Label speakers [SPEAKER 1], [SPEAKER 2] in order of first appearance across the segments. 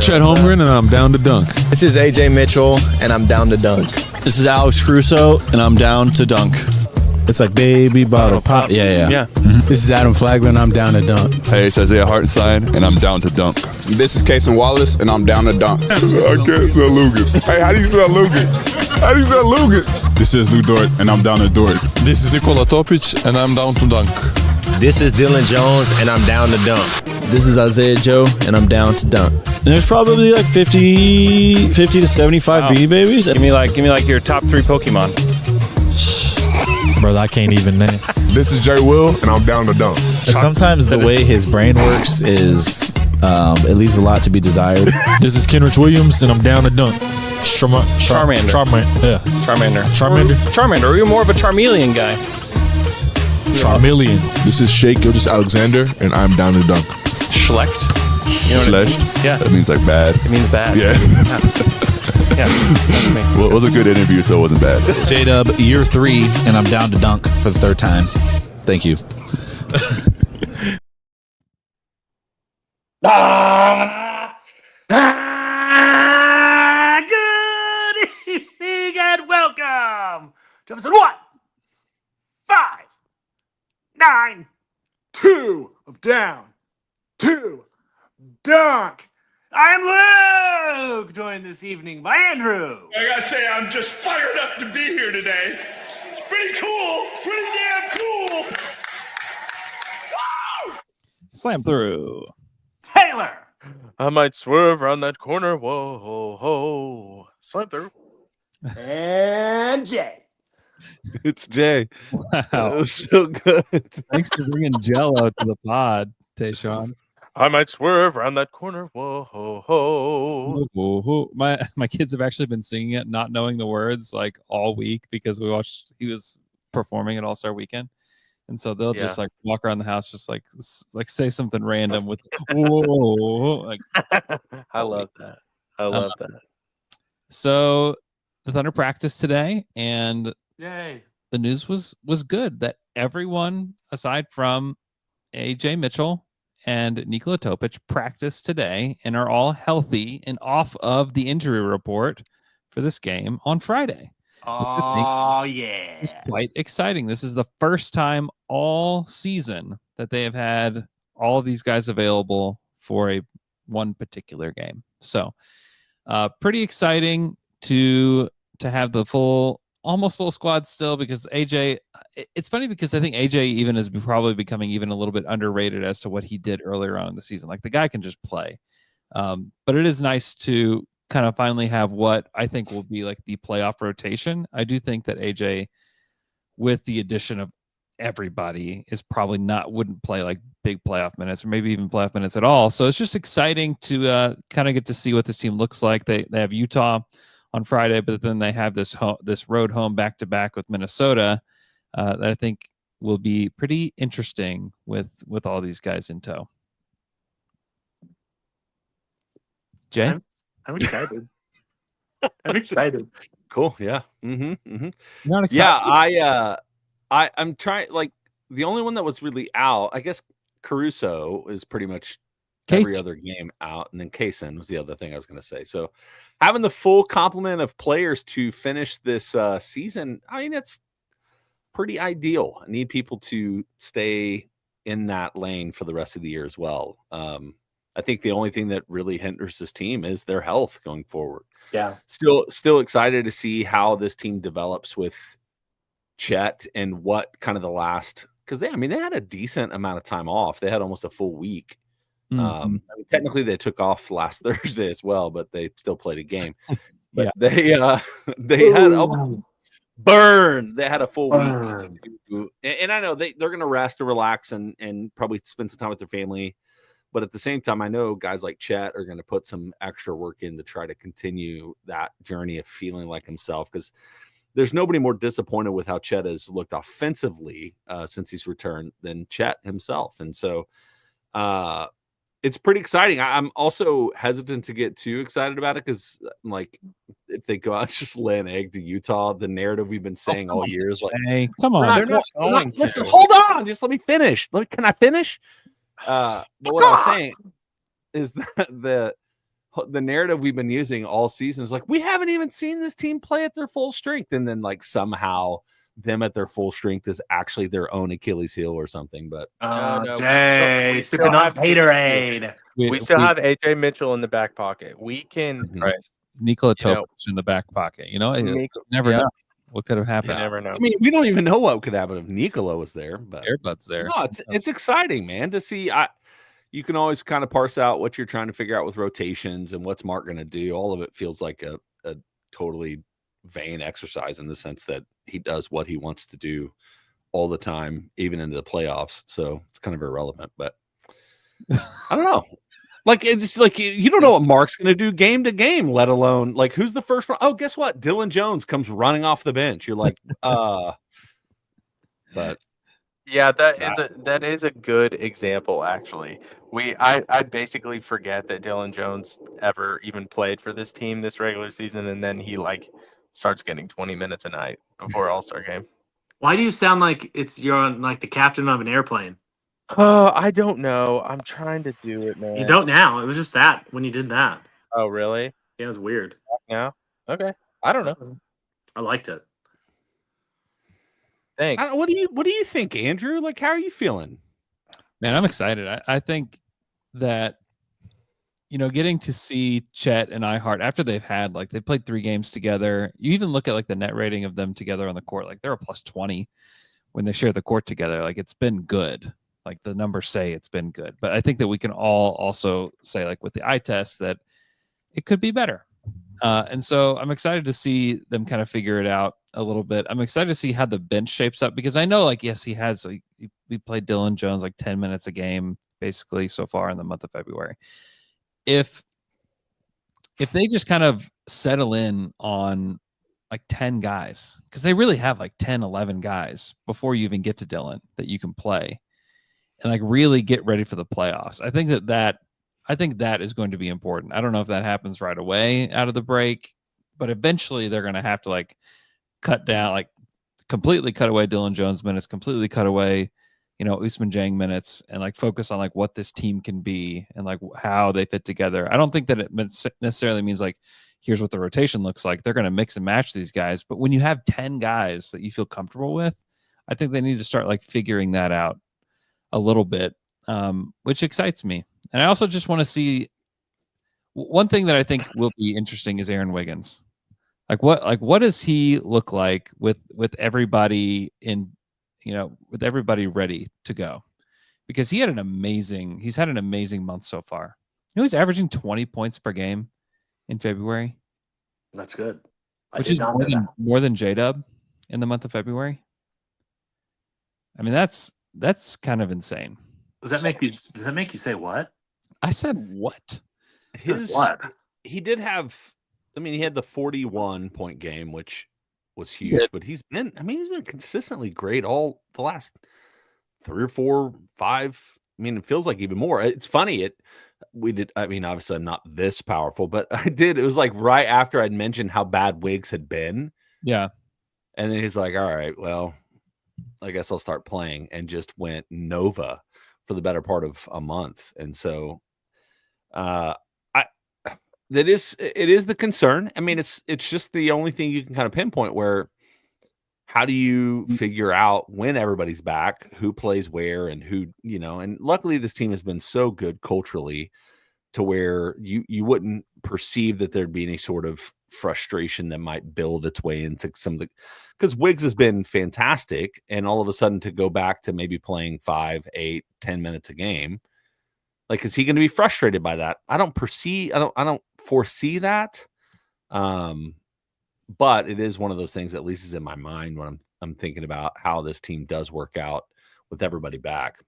[SPEAKER 1] Chet Holmgren, and I'm down to dunk.
[SPEAKER 2] This is AJ Mitchell, and I'm down to dunk.
[SPEAKER 3] This is Alex Crusoe, and I'm down to dunk.
[SPEAKER 1] It's like baby bottle pop.
[SPEAKER 3] Yeah.
[SPEAKER 4] This is Adam Flagler, I'm down to dunk.
[SPEAKER 5] Hey, it's Isaiah Hartenstein, and I'm down to dunk.
[SPEAKER 6] This is Cason Wallace, and I'm down to dunk.
[SPEAKER 5] I can't spell Lucas. Hey, how do you spell Lucas? How do you spell Lucas?
[SPEAKER 7] This is Lou Dort, and I'm down to Dort.
[SPEAKER 5] This is Nikola Topic, and I'm down to dunk.
[SPEAKER 2] This is Dylan Jones, and I'm down to dunk. This is Isaiah Joe, and I'm down to dunk.
[SPEAKER 3] And there's probably like 50 to 75 Beanie Babies.
[SPEAKER 8] Give me like your top 3 Pokemon.
[SPEAKER 1] Brother, I can't even name.
[SPEAKER 5] This is Jay Will, and I'm down to dunk.
[SPEAKER 9] Sometimes the way his brain works is it leaves a lot to be desired.
[SPEAKER 1] This is Kenrich Williams, and I'm down to dunk.
[SPEAKER 8] Charmander. Charmander. Or you're more of a Charmeleon guy.
[SPEAKER 1] Charmeleon.
[SPEAKER 5] This is Shea Gilgeous-Alexander, and I'm down to dunk.
[SPEAKER 8] Schlecht. You know what it
[SPEAKER 5] Schlecht?
[SPEAKER 8] means? Yeah.
[SPEAKER 5] That means like bad.
[SPEAKER 8] It means bad.
[SPEAKER 5] Yeah.
[SPEAKER 8] Yeah, that's me.
[SPEAKER 5] Well, it was a good interview, so it wasn't bad.
[SPEAKER 9] J-Dub, year 3, and I'm down to dunk for the 3rd time. Thank you.
[SPEAKER 10] Good evening and welcome to episode 159 of Down to Dunk. I am Luke, joined this evening by Andrew.
[SPEAKER 11] I gotta say, I'm just fired up to be here today. It's pretty cool, pretty damn cool. Woo!
[SPEAKER 8] Slam through.
[SPEAKER 10] Taylor.
[SPEAKER 11] I might swerve around that corner. Whoa, ho, ho. Slam through.
[SPEAKER 10] And Jay.
[SPEAKER 12] It's Jay.
[SPEAKER 8] Wow.
[SPEAKER 12] That was so good.
[SPEAKER 8] Thanks for bringing Jello to the pod, Tayshawn.
[SPEAKER 11] I might swerve around that corner. Whoa, ho, ho.
[SPEAKER 8] My kids have actually been singing it, not knowing the words, like all week because he was performing at All-Star Weekend. And so they'll just like walk around the house, just like say something random with whoa. Like,
[SPEAKER 11] I love that. I love that.
[SPEAKER 8] So the Thunder practiced today, and
[SPEAKER 10] Yay.
[SPEAKER 8] the news was good that everyone aside from AJ Mitchell and Nikola Topic practiced today and are all healthy and off of the injury report for this game on Friday.
[SPEAKER 10] Oh, yeah.
[SPEAKER 8] It's quite exciting. This is the first time all season that they have had all of these guys available for one particular game. So pretty exciting to have the almost full squad still, because AJ, it's funny because I think AJ even is probably becoming even a little bit underrated as to what he did earlier on in the season. Like, the guy can just play. But it is nice to kind of finally have what I think will be like the playoff rotation. I do think that AJ, with the addition of everybody, is probably wouldn't play like big playoff minutes or maybe even playoff minutes at all. So it's just exciting to kind of get to see what this team looks like. They have Utah on Friday, but then they have this road home back-to-back with Minnesota that I think will be pretty interesting with all these guys in tow. Jay?
[SPEAKER 11] I'm excited. I'm excited.
[SPEAKER 12] Cool. Yeah. Mm-hmm. Mm-hmm.
[SPEAKER 8] You're not excited?
[SPEAKER 12] Yeah. I'm trying. Like, the only one that was really out, I guess, Caruso is pretty much every other game out, and then Cason was the other thing I was going to say. So having the full complement of players to finish this season, I mean, it's pretty ideal. I need people to stay in that lane for the rest of the year as well. I think the only thing that really hinders this team is their health going forward.
[SPEAKER 10] Yeah.
[SPEAKER 12] Still excited to see how this team develops with Chet and what kind of the last, because they had a decent amount of time off. They had almost a full week.
[SPEAKER 8] Mm-hmm.
[SPEAKER 12] Technically they took off last Thursday as well, but they still played a game. But they had They had a full week. And I know they're going to rest and relax and probably spend some time with their family. But at the same time, I know guys like Chet are going to put some extra work in to try to continue that journey of feeling like himself, because there's nobody more disappointed with how Chet has looked offensively since he's returned than Chet himself. And so it's pretty exciting. I'm also hesitant to get too excited about it, because like, if they go out and just lay an egg to Utah, the narrative we've been saying all year is like,
[SPEAKER 8] hey, come on,
[SPEAKER 12] they're not going to. Listen, hold on, just let me finish. Can I finish? But what I was saying is that the narrative we've been using all season is like, we haven't even seen this team play at their full strength. And then like somehow them at their full strength is actually their own Achilles heel or something. But
[SPEAKER 10] no, Jay, sipping on Haterade.
[SPEAKER 13] We still have AJ Mitchell in the back pocket. We can
[SPEAKER 8] right. Nikola
[SPEAKER 13] you know,
[SPEAKER 8] Topic in the back pocket. You know, never
[SPEAKER 13] yeah.
[SPEAKER 8] know what could have happened.
[SPEAKER 13] You never know.
[SPEAKER 12] I mean, we don't even know what could happen if Nikola was there, but
[SPEAKER 8] Earbuds there.
[SPEAKER 12] No, it's exciting, man, to see. You can always kind of parse out what you're trying to figure out with rotations and what's Mark going to do. All of it feels like a totally vain exercise in the sense that he does what he wants to do all the time, even into the playoffs. So it's kind of irrelevant, but I don't know. Like, it's just like you don't know what Mark's going to do game to game, let alone like who's the first one. Oh, guess what? Dylan Jones comes running off the bench. You're like, but
[SPEAKER 13] yeah, that is a good example. Actually, I basically forget that Dylan Jones ever even played for this team this regular season, and then he like starts getting 20 minutes a night before All-Star game.
[SPEAKER 10] Why do you sound like you're on like the captain of an airplane?
[SPEAKER 13] Oh, I don't know. I'm trying to do it, man.
[SPEAKER 10] You don't now. It was just that when you did that.
[SPEAKER 13] Oh, really?
[SPEAKER 10] Yeah, it was weird.
[SPEAKER 13] Yeah. Okay. I don't know.
[SPEAKER 10] I liked it.
[SPEAKER 13] Thanks.
[SPEAKER 12] What do you think, Andrew? Like, how are you feeling?
[SPEAKER 8] Man, I'm excited. I think that, you know, getting to see Chet and iHeart after they've played 3 games together. You even look at like the net rating of them together on the court. Like they're a +20 when they share the court together. Like it's been good. Like the numbers say it's been good. But I think that we can all also say, like with the eye test, that it could be better. And so I'm excited to see them kind of figure it out a little bit. I'm excited to see how the bench shapes up because I know, like, yes, he played Dylan Jones like 10 minutes a game basically so far in the month of February. If they just kind of settle in on like 10 guys, because they really have like 10, 11 guys before you even get to Dylan that you can play and like really get ready for the playoffs. I think that is going to be important. I don't know if that happens right away out of the break, but eventually they're going to have to like cut down, like completely cut away Dylan Jones minutes, completely cut away, you know, Usman Jang minutes, and like focus on like what this team can be and like how they fit together. I don't think that it necessarily means like, here's what the rotation looks like. They're going to mix and match these guys. But when you have 10 guys that you feel comfortable with, I think they need to start like figuring that out a little bit, which excites me. And I also just want to see one thing that I think will be interesting is Aaron Wiggins. What does he look like with everybody with everybody ready to go? Because he's had an amazing month so far. You know, he's averaging 20 points per game in February.
[SPEAKER 10] That's good.
[SPEAKER 8] Which is more than J-Dub in the month of February. I mean, that's kind of insane.
[SPEAKER 10] Does that make you say what?
[SPEAKER 8] I said what?
[SPEAKER 12] He did have, I mean, he had the 41 point game, which was huge, but he's been consistently great all the last 3 or 4, 5. I mean, it feels like even more. It's funny. Obviously I'm not this powerful, but it was like right after I'd mentioned how bad Wiggs had been.
[SPEAKER 8] Yeah.
[SPEAKER 12] And then he's like, all right, well, I guess I'll start playing, and just went Nova for the better part of a month. And so it is the concern. I mean, it's just the only thing you can kind of pinpoint where, how do you figure out when everybody's back, who plays where, and who, and luckily this team has been so good culturally to where you wouldn't perceive that there'd be any sort of frustration that might build its way into some of the, because Wiggs has been fantastic, and all of a sudden to go back to maybe playing 5, 8, 10 minutes a game, like, is he going to be frustrated by that? I don't foresee that. But it is one of those things that at least is in my mind when I'm thinking about how this team does work out with everybody back.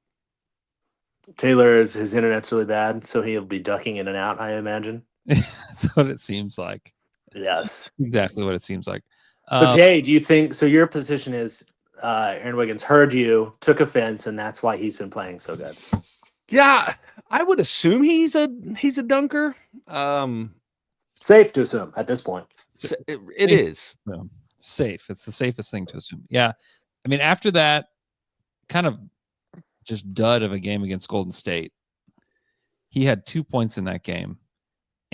[SPEAKER 10] His internet's really bad, so he'll be ducking in and out, I imagine.
[SPEAKER 8] That's what it seems like.
[SPEAKER 10] Yes.
[SPEAKER 8] Exactly what it seems like.
[SPEAKER 10] So Jay, do you think, so your position is Aaron Wiggins heard you, took offense, and that's why he's been playing so good?
[SPEAKER 12] Yeah, I would assume he's a dunker.
[SPEAKER 10] Safe to assume at this point.
[SPEAKER 12] It is.
[SPEAKER 8] No, safe. It's the safest thing to assume. Yeah. I mean, after that kind of just dud of a game against Golden State, he had 2 points in that game.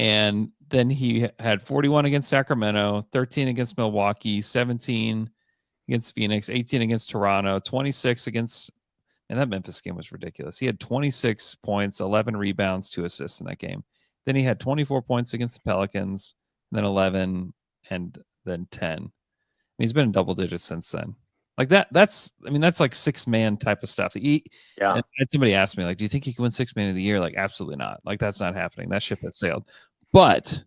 [SPEAKER 8] And then he had 41 against Sacramento, 13 against Milwaukee, 17 against Phoenix, 18 against Toronto, 26 against, and that Memphis game was ridiculous. He had 26 points, 11 rebounds, 2 assists in that game. Then he had 24 points against the Pelicans, then 11, and then 10. And he's been in double digits since then. Like that's like 6-man type of stuff. And somebody asked me, like, do you think he can win 6-man of the year? Like, absolutely not. Like, that's not happening. That ship has sailed. But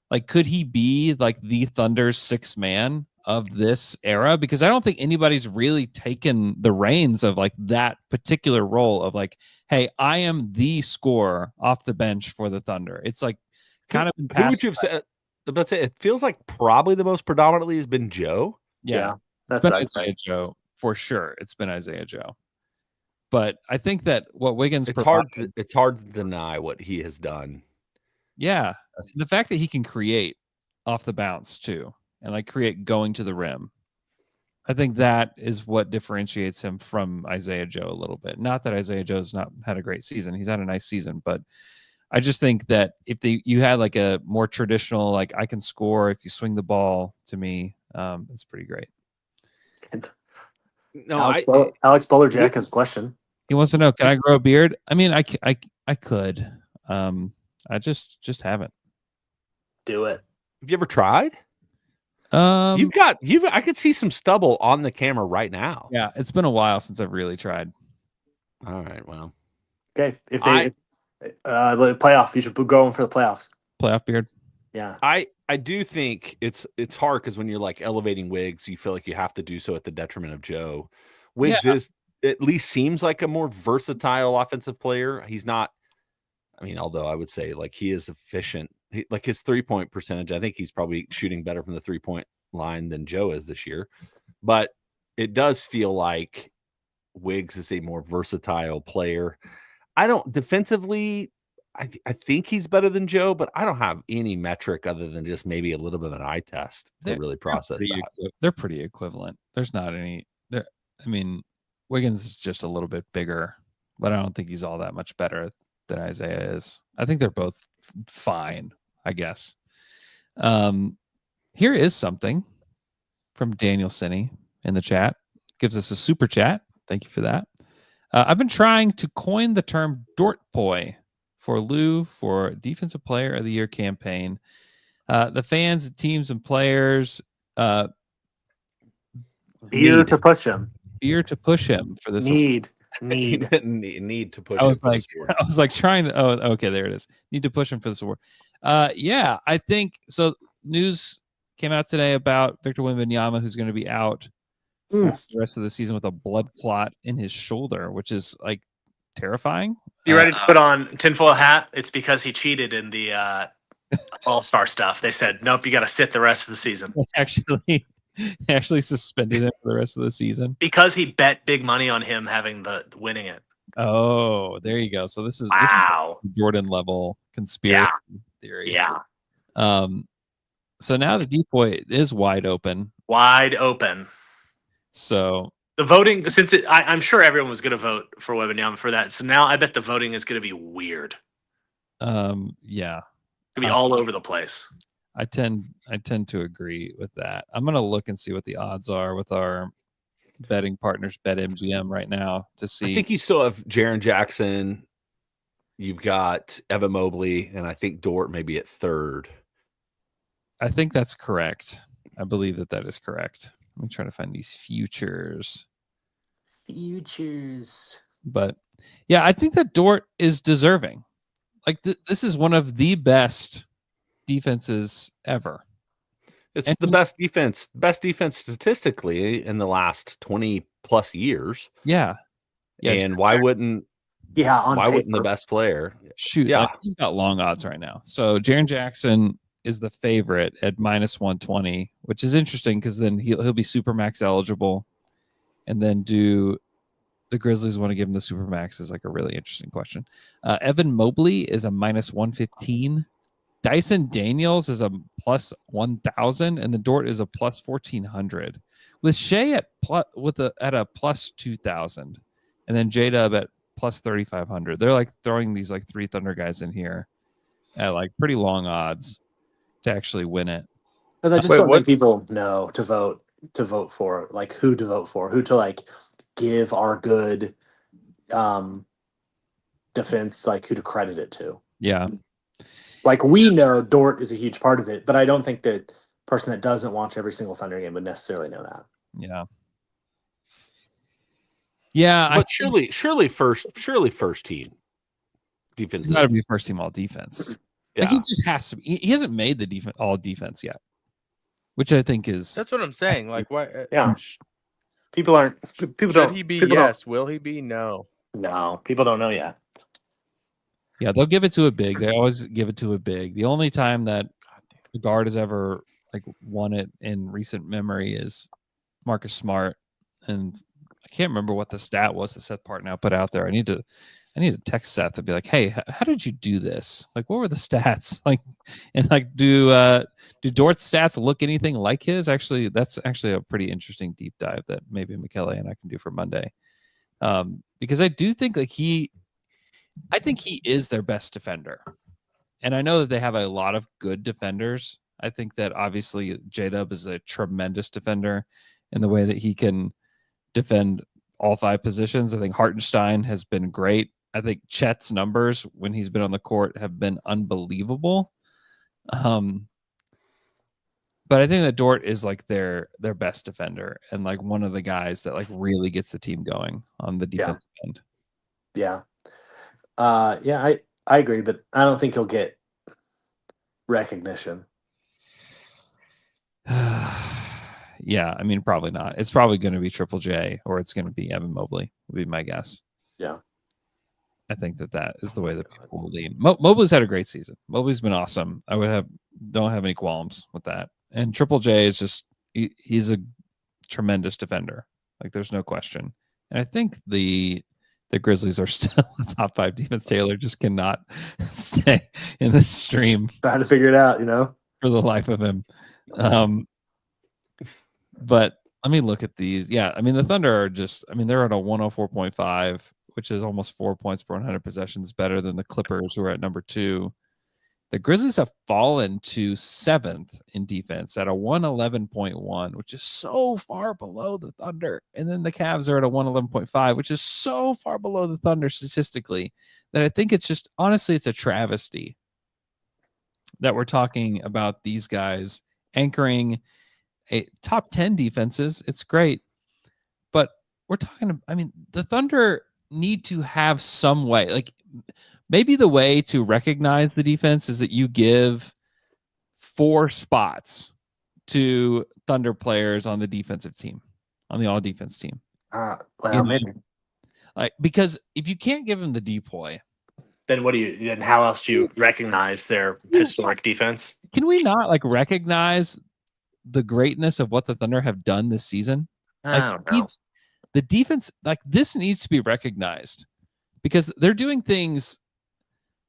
[SPEAKER 8] like, could he be like the Thunder's 6-man of this era? Because I don't think anybody's really taken the reins of like that particular role of like, hey, I am the scorer off the bench for the Thunder. It's like kind of been
[SPEAKER 12] who would you have said? Let's say it feels like probably the most predominantly has been Joe.
[SPEAKER 8] Yeah. It's been Isaiah Joe for sure. It's been Isaiah Joe. But I think that what Wiggins
[SPEAKER 12] it's hard to deny what he has done.
[SPEAKER 8] Yeah. The fact that he can create off the bounce too, and like create going to the rim. I think that is what differentiates him from Isaiah Joe a little bit. Not that Isaiah Joe's not had a great season. He's had a nice season, but I just think that if you had like a more traditional, like I can score if you swing the ball to me, it's pretty great.
[SPEAKER 12] No,
[SPEAKER 10] Alex Bowler-Jack has a question.
[SPEAKER 8] He wants to know, can I grow a beard? I mean, I could. I just haven't.
[SPEAKER 10] Do it.
[SPEAKER 12] Have you ever tried? I could see some stubble on the camera right now.
[SPEAKER 8] Yeah, it's been a while since I've really tried.
[SPEAKER 12] All right, well.
[SPEAKER 10] Okay, if they the playoff, you should go in for the playoffs.
[SPEAKER 8] Playoff beard.
[SPEAKER 10] Yeah,
[SPEAKER 12] I do think it's hard because when you're like elevating Wiggs, you feel like you have to do so at the detriment of Joe. Wiggs is at least seems like a more versatile offensive player. He's not. I mean, although I would say like he is efficient. Like his 3-point percentage, I think he's probably shooting better from the 3-point line than Joe is this year. But it does feel like Wiggs is a more versatile player. I don't defensively. I think he's better than Joe, but I don't have any metric other than just maybe a little bit of an eye test to really process that.
[SPEAKER 8] They're pretty equivalent. There's not any there. I mean, Wiggins is just a little bit bigger, but I don't think he's all that much better than Isaiah is. I think they're both fine, I guess. Here is something from Daniel Sinney in the chat. Gives us a super chat. Thank you for that. I've been trying to coin the term Dortboy for Lou for Defensive Player of the Year campaign. The fans, teams, and players
[SPEAKER 10] beer to push him.
[SPEAKER 8] Beer to push him for this.
[SPEAKER 10] Need
[SPEAKER 12] to push.
[SPEAKER 8] I was like trying to. Oh, okay, there it is. Need to push him for this award. Yeah, I think so. News came out today about Victor Wembanyama, who's going to be out for the rest of the season with a blood clot in his shoulder, which is like terrifying.
[SPEAKER 10] You ready to put on tinfoil hat? It's because he cheated in the All-Star stuff. They said, nope, you got to sit the rest of the season.
[SPEAKER 8] Actually suspended him for the rest of the season
[SPEAKER 10] because he bet big money on him winning it.
[SPEAKER 8] Oh, there you go. So this is Jordan level conspiracy theory.
[SPEAKER 10] Yeah.
[SPEAKER 8] So now the decoy is wide open. So
[SPEAKER 10] the voting, I'm sure everyone was going to vote for Wembanyama for that. So now I bet the voting is going to be weird.
[SPEAKER 8] Yeah,
[SPEAKER 10] it's going to be all over the place.
[SPEAKER 8] I tend to agree with that. I'm going to look and see what the odds are with our betting partners, BetMGM, right now to see.
[SPEAKER 12] I think you still have Jaren Jackson. You've got Evan Mobley, and I think Dort maybe at third.
[SPEAKER 8] I think that's correct. I believe that is correct. Let me try to find these futures. But yeah, I think that Dort is deserving. Like this is one of the best defenses ever.
[SPEAKER 12] It's the best defense statistically in the last 20 plus years.
[SPEAKER 8] Yeah.
[SPEAKER 12] And why wouldn't the best player
[SPEAKER 8] shoot? Yeah, he's got long odds right now. So Jaren Jackson is the favorite at -120, which is interesting because then he'll be Supermax eligible, and then do the Grizzlies want to give him the Supermax is like a really interesting question. Evan Mobley is a -115. Dyson Daniels is a +1,000, and the Dort is a +1,400. With Shea at a +2,000, and then J-Dub at +3,500. They're like throwing these like 3 Thunder guys in here at like pretty long odds to actually win it.
[SPEAKER 10] Because I just don't think people know to vote for, like who to vote for, who to like give our good defense, like who to credit it to.
[SPEAKER 8] Yeah.
[SPEAKER 10] Like we know Dort is a huge part of it, but I don't think that person that doesn't watch every single Thunder game would necessarily know that.
[SPEAKER 8] Yeah. Yeah,
[SPEAKER 12] but surely first team defense.
[SPEAKER 8] It's got to be first team all defense.
[SPEAKER 12] Yeah.
[SPEAKER 8] Like he just has to be. He hasn't made the all defense yet, which I think is.
[SPEAKER 13] That's what I'm saying. Like, why?
[SPEAKER 10] Yeah. People aren't. People
[SPEAKER 13] Should
[SPEAKER 10] don't.
[SPEAKER 13] he be?
[SPEAKER 10] People
[SPEAKER 13] Yes. Will he be? No.
[SPEAKER 10] No. People don't know yet.
[SPEAKER 8] Yeah, they'll give it to a big. They always give it to a big. The only time that the guard has ever like won it in recent memory is Marcus Smart, and I can't remember what the stat was that Seth Partnow put out there. I need to text Seth and be like, hey, how did you do this? Like, what were the stats? Like, and like, do Dort's stats look anything like his? Actually, that's actually a pretty interesting deep dive that maybe Michele and I can do for Monday. Because I do think like I think he is their best defender. And I know that they have a lot of good defenders. I think that obviously J-Dub is a tremendous defender in the way that he can defend all 5 positions. I think Hartenstein has been great. I think Chet's numbers when he's been on the court have been unbelievable. But I think that Dort is like their best defender and like one of the guys that like really gets the team going on the defensive end.
[SPEAKER 10] Yeah. I agree, but I don't think he'll get recognition.
[SPEAKER 8] Yeah, I mean, probably not. It's probably going to be Triple J or it's going to be Evan Mobley, would be my guess.
[SPEAKER 10] Yeah.
[SPEAKER 8] I think that is the way that people will lean. Mobley's had a great season. Mobley's been awesome. Don't have any qualms with that. And Triple J is just, he's a tremendous defender. Like, there's no question. And I think the Grizzlies are still a top 5 defense. Taylor just cannot stay in the stream.
[SPEAKER 10] Trying to figure it out,
[SPEAKER 8] for the life of him. But let me look at these. Yeah, I mean, the Thunder are just, I mean, they're at a 104.5, which is almost 4 points per 100 possessions, better than the Clippers, who are at number 2. The Grizzlies have fallen to 7th in defense at a 111.1, which is so far below the Thunder. And then the Cavs are at a 111.5, which is so far below the Thunder statistically that I think it's just, honestly, it's a travesty that we're talking about these guys anchoring a top 10 defenses. It's great. But we're talking, I mean, the Thunder need to have some way, like maybe the way to recognize the defense is that you give 4 spots to Thunder players on the defensive team, on the all defense team.
[SPEAKER 10] Maybe.
[SPEAKER 8] Like, because if you can't give them the depoy,
[SPEAKER 10] then how else do you recognize their historic defense?
[SPEAKER 8] Can we not like recognize the greatness of what the Thunder have done this season?
[SPEAKER 10] I don't know.
[SPEAKER 8] The defense, like this needs to be recognized because they're doing things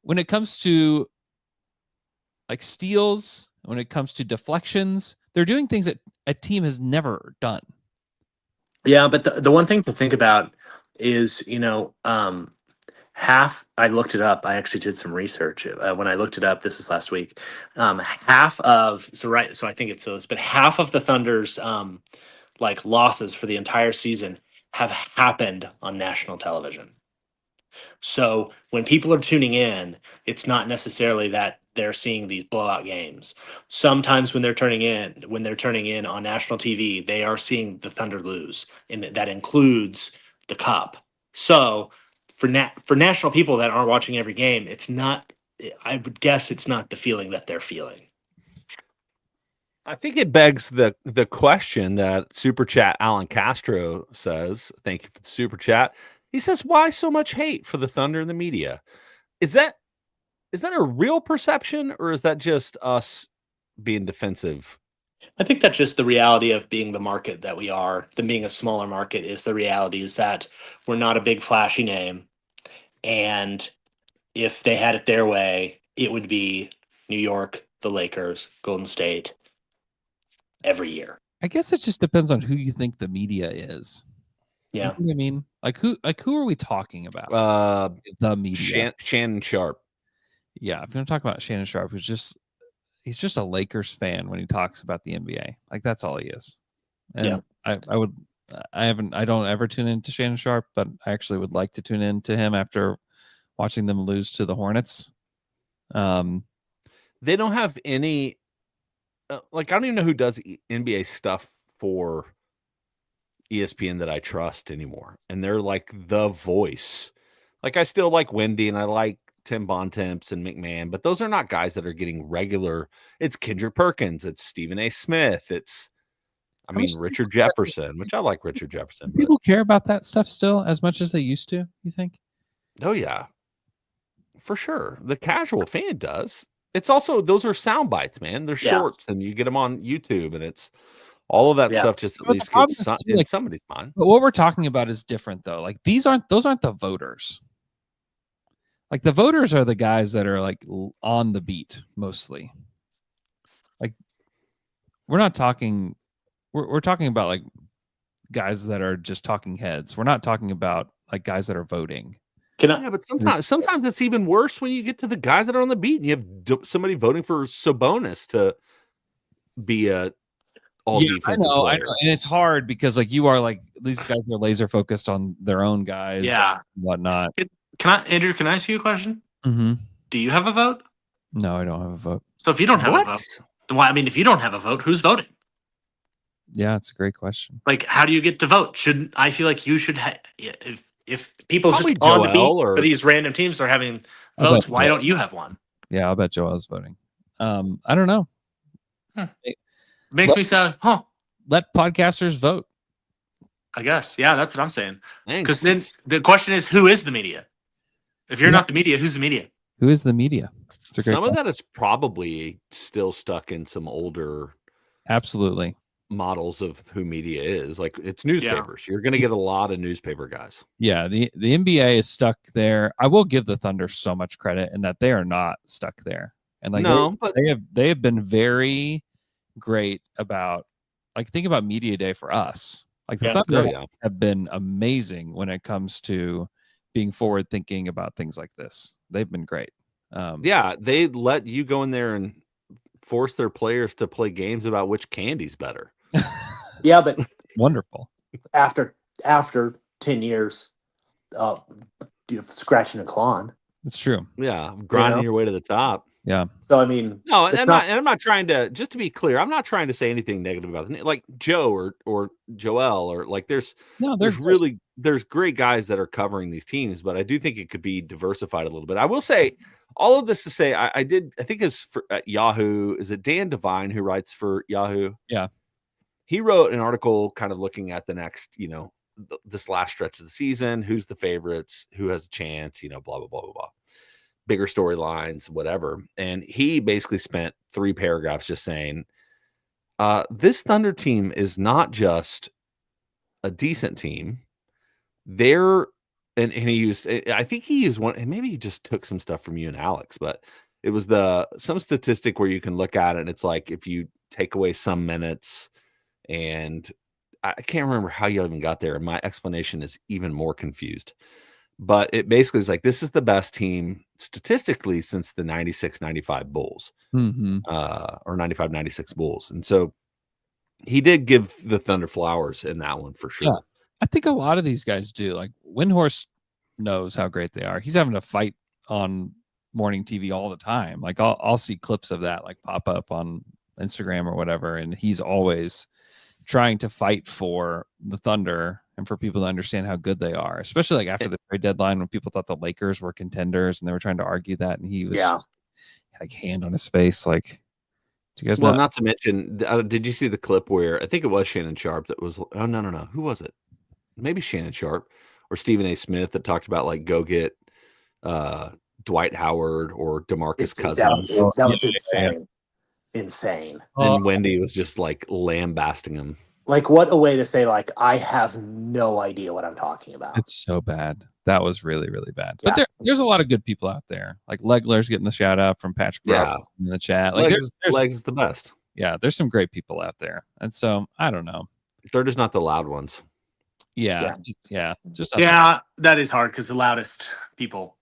[SPEAKER 8] when it comes to like steals, when it comes to deflections, they're doing things that a team has never done.
[SPEAKER 10] Yeah, but the one thing to think about is, half, I looked it up. I actually did some research when I looked it up. This was last week. So I think it's but half of the Thunder's like losses for the entire season have happened on national television. So when people are tuning in, it's not necessarily that they're seeing these blowout games. Sometimes when they're turning in on national TV, they are seeing the Thunder lose, and that includes the Cup. So for national people that aren't watching every game, it's not. I would guess it's not the feeling that they're feeling.
[SPEAKER 12] I think it begs the question that Super Chat Alan Castro says. Thank you for the Super Chat. He says, "Why so much hate for the Thunder in the media? Is that a real perception, or is that just us being defensive?"
[SPEAKER 10] I think that's just the reality of being the market that we are. Them being a smaller market is the reality is that we're not a big flashy name, and if they had it their way, it would be New York, the Lakers, Golden State every year.
[SPEAKER 8] I guess it just depends on who you think the media is.
[SPEAKER 10] Yeah,
[SPEAKER 8] you know what I mean, like who are we talking about?
[SPEAKER 12] The
[SPEAKER 8] media.
[SPEAKER 12] Shannon Sharp.
[SPEAKER 8] Yeah, if you're gonna talk about Shannon Sharp, he's just a Lakers fan when he talks about the NBA. Like that's all he is. And I don't ever tune into Shannon Sharp, but I actually would like to tune in to him after watching them lose to the Hornets.
[SPEAKER 12] They don't have any like I don't even know who does NBA stuff for ESPN that I trust anymore. And they're like the voice. Like I still like Wendy and I like Tim Bontemps and McMahon, but those are not guys that are getting regular. It's Kendrick Perkins, it's Stephen A. Smith, it's Richard Jefferson, which I like Richard Jefferson. But,
[SPEAKER 8] people care about that stuff still as much as they used to, you think?
[SPEAKER 12] oh yeah. For sure. The casual fan does. It's also those are sound bites, man. They're shorts and you get them on YouTube and it's all of that stuff just at least gets in somebody's mind.
[SPEAKER 8] But what we're talking about is different though. Like those aren't the voters. Like the voters are the guys that are like on the beat mostly. Like we're not talking we're talking about like guys that are just talking heads. We're not talking about like guys that are voting.
[SPEAKER 12] Yeah, but sometimes it's even worse when you get to the guys that are on the beat and you have somebody voting for Sabonis to be a defensive player.
[SPEAKER 8] I know, and it's hard because like you are like these guys are laser focused on their own guys, and whatnot.
[SPEAKER 10] Andrew? Can I ask you a question?
[SPEAKER 8] Mm-hmm.
[SPEAKER 10] Do you have a vote?
[SPEAKER 8] No, I don't have a vote.
[SPEAKER 10] So if you don't have a vote, then why? I mean, if you don't have a vote, who's voting?
[SPEAKER 8] Yeah, it's a great question.
[SPEAKER 10] Like, how do you get to vote? Shouldn't I feel like you should have? If people
[SPEAKER 12] probably
[SPEAKER 10] just on the beat
[SPEAKER 12] or...
[SPEAKER 10] for these random teams are having votes, why don't you have one?
[SPEAKER 8] Yeah, I'll bet Joel's voting. I don't know.
[SPEAKER 10] Makes me say,
[SPEAKER 8] let podcasters vote.
[SPEAKER 10] I guess. Yeah, that's what I'm saying. Because then the question is, who is the media? If you're not the media, who's the media?
[SPEAKER 8] Who is the media?
[SPEAKER 12] Some of that is probably still stuck in some older
[SPEAKER 8] absolutely
[SPEAKER 12] models of who media is. Like it's newspapers. You're going to get a lot of newspaper guys.
[SPEAKER 8] Yeah, the NBA is stuck there. I will give the Thunder so much credit in that they are not stuck there. And like they have been very great about like think about media day for us. Like the Thunder have been amazing when it comes to being forward thinking about things like this. They've been great.
[SPEAKER 12] They let you go in there and force their players to play games about which candy's better.
[SPEAKER 10] Yeah, but
[SPEAKER 8] wonderful.
[SPEAKER 10] After 10 years, scratching and clawing.
[SPEAKER 8] It's true.
[SPEAKER 12] Yeah, grinding your way to the top.
[SPEAKER 8] Yeah.
[SPEAKER 10] So I mean,
[SPEAKER 12] no, and I'm not trying to. Just to be clear, I'm not trying to say anything negative about it. Like Joe or Joel or like there's great guys that are covering these teams, but I do think it could be diversified a little bit. I will say all of this to say I think it's for at Yahoo. Is it Dan Devine who writes for Yahoo?
[SPEAKER 8] Yeah.
[SPEAKER 12] He wrote an article kind of looking at the next, this last stretch of the season, who's the favorites, who has a chance, blah, blah, blah, blah, blah. Bigger storylines, whatever. And he basically spent 3 paragraphs just saying, this Thunder team is not just a decent team. They're, and he used, I think he used one, and maybe he just took some stuff from you and Alex, but it was some statistic where you can look at it and it's like, if you take away some minutes, and I can't remember how you even got there. My explanation is even more confused. But it basically is like, this is the best team statistically since the 96-95 Bulls, or 95-96 Bulls. And so he did give the Thunder flowers in that one for sure.
[SPEAKER 8] Yeah. I think a lot of these guys do. Like Windhorst knows how great they are. He's having to fight on morning TV all the time. Like I'll see clips of that like pop up on Instagram or whatever. And he's always trying to fight for the Thunder and for people to understand how good they are, especially like after the trade deadline when people thought the Lakers were contenders and they were trying to argue that, and he was just like hand on his face. Like, do you guys know?
[SPEAKER 12] Not to mention, did you see the clip where I think it was Shannon Sharp that was? Oh no, who was it? Maybe Shannon Sharp or Stephen A. Smith that talked about like go get Dwight Howard or DeMarcus Cousins.
[SPEAKER 10] That was insane. Insane.
[SPEAKER 12] And Wendy was just like lambasting him.
[SPEAKER 10] Like, what a way to say, like, I have no idea what I'm talking about.
[SPEAKER 8] It's so bad. That was really, really bad. But there's a lot of good people out there. Like Legler's getting the shout out from Patrick Roberts in the chat. Like
[SPEAKER 12] Legs is the best.
[SPEAKER 8] Yeah, there's some great people out there. And so I don't know.
[SPEAKER 12] They're just not the loud ones.
[SPEAKER 8] Yeah.
[SPEAKER 10] That is hard because the loudest people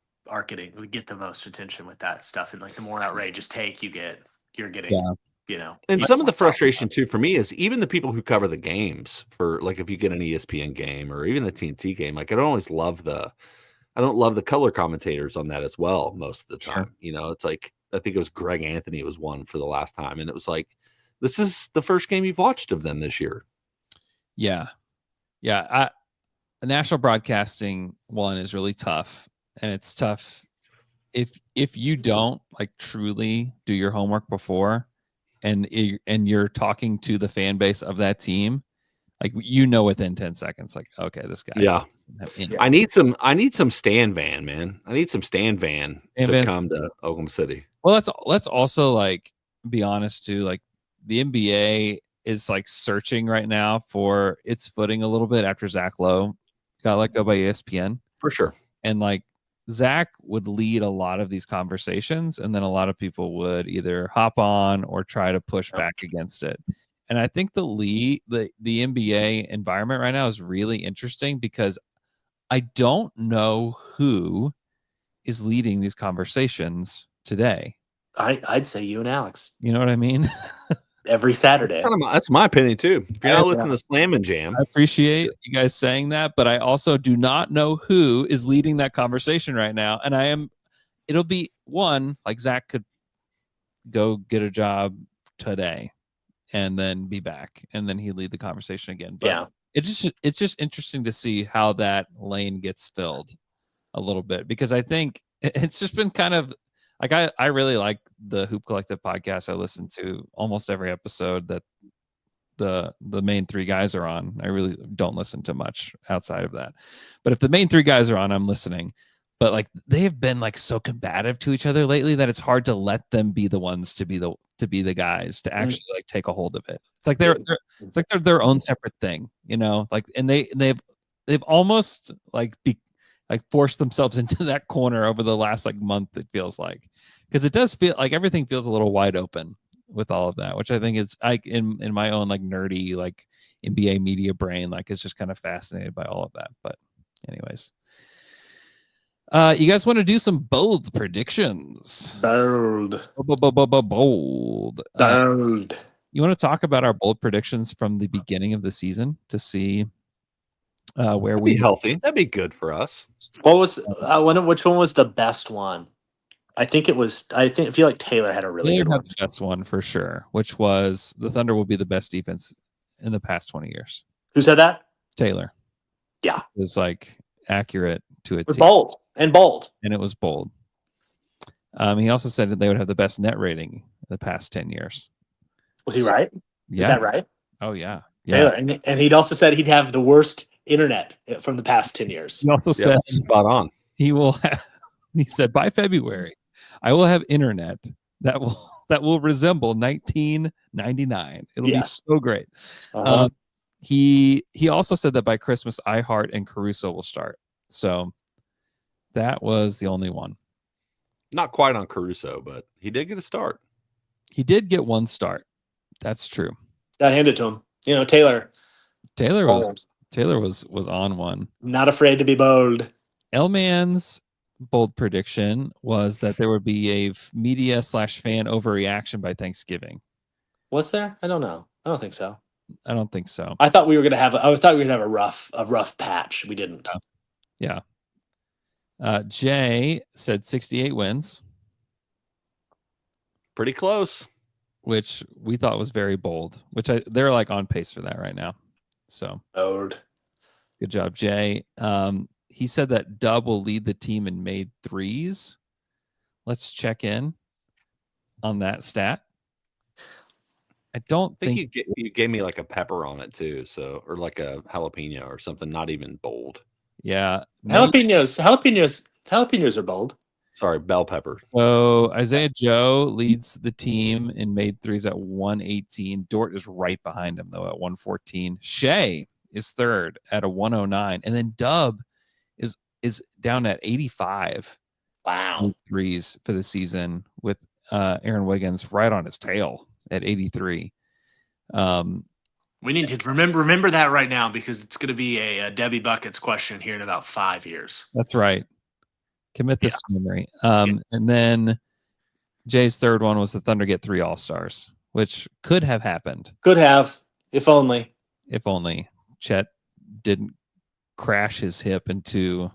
[SPEAKER 10] get the most attention with that stuff, and like the more outrageous take you get, you're getting,
[SPEAKER 8] Yeah.
[SPEAKER 10] you know.
[SPEAKER 12] And some of the frustration too for me is even the people who cover the games for like if you get an ESPN game or even a TNT game, like I don't love the color commentators on that as well most of the time.
[SPEAKER 8] Sure.
[SPEAKER 12] You know, it's like I think it was Greg Anthony was one for the last time, and it was like this is the first game you've watched of them this year.
[SPEAKER 8] Yeah. The national broadcasting one is really tough, and it's tough if you don't like truly do your homework before and you're talking to the fan base of that team, like within 10 seconds, like, okay, this guy.
[SPEAKER 12] Yeah. I need some Stan Van, man. I need some Stan Van to come to Oklahoma City.
[SPEAKER 8] Well, let's also like be honest too. Like the NBA is like searching right now for its footing a little bit after Zach Lowe got let go by ESPN.
[SPEAKER 12] For sure.
[SPEAKER 8] And like Zach would lead a lot of these conversations, and then a lot of people would either hop on or try to push back against it. And I think the NBA environment right now is really interesting because I don't know who is leading these conversations today.
[SPEAKER 10] I'd say you and Alex.
[SPEAKER 8] You know what I mean?
[SPEAKER 10] Every Saturday.
[SPEAKER 12] That's my opinion too. If you're not listening to Slam and Jam,
[SPEAKER 8] I appreciate you guys saying that, but I also do not know who is leading that conversation right now. And it'll be one, like Zach could go get a job today and then be back, and then he'd lead the conversation again. But it's just interesting to see how that lane gets filled a little bit, because I think it's just been kind of like I really like the Hoop Collective podcast. I listen to almost every episode that the main three guys are on. I really don't listen to much outside of that. But if the main three guys are on, I'm listening. But like they have been like so combative to each other lately that it's hard to let them be the ones to be the guys to actually like take a hold of it. It's like they're their own separate thing, you know. Like, and they've almost like forced themselves into that corner over the last like month. It feels like, because it does feel like everything feels a little wide open with all of that, which I think is like in my own like nerdy like NBA media brain, like it's just kind of fascinated by all of that. But anyways, you guys want to do some bold predictions?
[SPEAKER 10] Bold.
[SPEAKER 8] Bold. You want to talk about our bold predictions from the beginning of the season to see where
[SPEAKER 12] That'd
[SPEAKER 8] we
[SPEAKER 12] be healthy. That'd be good for us.
[SPEAKER 10] What was which one was the best one? I feel like Taylor had a really good one.
[SPEAKER 8] The best one for sure, which was the Thunder will be the best defense in the past 20 years.
[SPEAKER 10] Who said that?
[SPEAKER 8] Taylor.
[SPEAKER 10] Yeah.
[SPEAKER 8] It was like accurate to a T.
[SPEAKER 10] Bold.
[SPEAKER 8] And it was bold. He also said that they would have the best net rating in the past 10 years.
[SPEAKER 10] Was he right?
[SPEAKER 8] Yeah.
[SPEAKER 10] Is that right?
[SPEAKER 8] Oh yeah.
[SPEAKER 10] Taylor. And he'd also said he'd have the worst internet from the past 10 years.
[SPEAKER 8] He also said
[SPEAKER 12] spot on.
[SPEAKER 8] He said by February, I will have internet that will resemble 1999. It'll be so great. He also said that by Christmas, iHeart and Caruso will start. So that was the only one.
[SPEAKER 12] Not quite on Caruso, but he did get a start.
[SPEAKER 8] He did get one start. That's true.
[SPEAKER 10] That handed to him. You know, Taylor
[SPEAKER 8] was on one.
[SPEAKER 10] Not afraid to be bold.
[SPEAKER 8] L-Man's bold prediction was that there would be a media/fan overreaction by Thanksgiving.
[SPEAKER 10] Was there? I don't know. I don't think so.
[SPEAKER 8] I
[SPEAKER 10] thought we were gonna have a rough patch. We didn't.
[SPEAKER 8] Yeah. Jay said 68 wins.
[SPEAKER 12] Pretty close.
[SPEAKER 8] Which we thought was very bold. They're like on pace for that right now. So
[SPEAKER 10] bold.
[SPEAKER 8] Good job, Jay. He said that Dub will lead the team in made threes. Let's check in on that stat. I don't think
[SPEAKER 12] you gave me like a pepper on it too, so or like a jalapeno or something. Not even bold.
[SPEAKER 8] Yeah,
[SPEAKER 10] jalapenos are bold.
[SPEAKER 12] Sorry, bell pepper.
[SPEAKER 8] So Isaiah Joe leads the team in made threes at 118. Dort is right behind him though at 114. Shea is third at a 109, and then Dub is down at 85.
[SPEAKER 10] Wow,
[SPEAKER 8] threes for the season with Aaron Wiggins right on his tail at 83.
[SPEAKER 10] We need to remember that right now, because it's going to be a Debbie Buckets question here in about 5 years.
[SPEAKER 8] That's right. Commit this to memory. And then Jay's third one was the Thunder get 3 All-Stars, which could have happened.
[SPEAKER 10] Could have, if only.
[SPEAKER 8] If only Chet didn't crash his hip into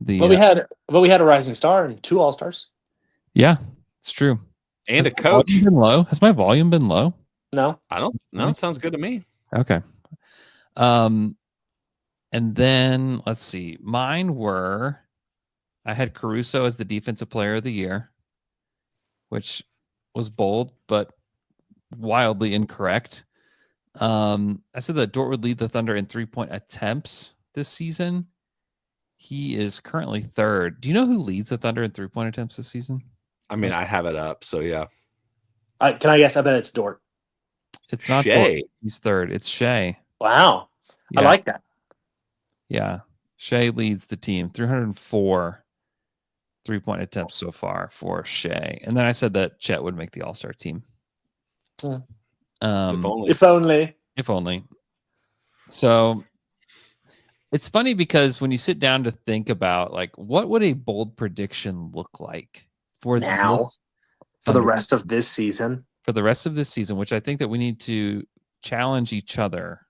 [SPEAKER 8] the.
[SPEAKER 10] But we had a rising star and 2 All-Stars.
[SPEAKER 8] Yeah, it's true.
[SPEAKER 12] And
[SPEAKER 8] Has
[SPEAKER 12] a coach.
[SPEAKER 8] Been low? Has my volume been low?
[SPEAKER 10] No,
[SPEAKER 12] I don't. No, it sounds good to me.
[SPEAKER 8] Okay. And then let's see. Mine were, I had Caruso as the defensive player of the year, which was bold but wildly incorrect. I said that Dort would lead the Thunder in 3-point attempts this season. He is currently third. Do you know who leads the Thunder in 3-point attempts this season?
[SPEAKER 12] I mean, I have it up, so yeah.
[SPEAKER 10] Can I guess? I bet it's Dort.
[SPEAKER 8] It's not
[SPEAKER 12] Shea.
[SPEAKER 8] Dort. He's third. It's Shea.
[SPEAKER 10] Wow.
[SPEAKER 8] Yeah.
[SPEAKER 10] I like that.
[SPEAKER 8] Yeah. Shea leads the team. 304 3-point attempts so far for Shea. And then I said that Chet would make the All-Star team.
[SPEAKER 12] If only.
[SPEAKER 10] If only.
[SPEAKER 8] If only. So it's funny because when you sit down to think about like what would a bold prediction look like for
[SPEAKER 10] Now,
[SPEAKER 8] this
[SPEAKER 10] for the
[SPEAKER 8] Thunder
[SPEAKER 10] rest of this season.
[SPEAKER 8] for the rest of this season, which I think that we need to challenge each other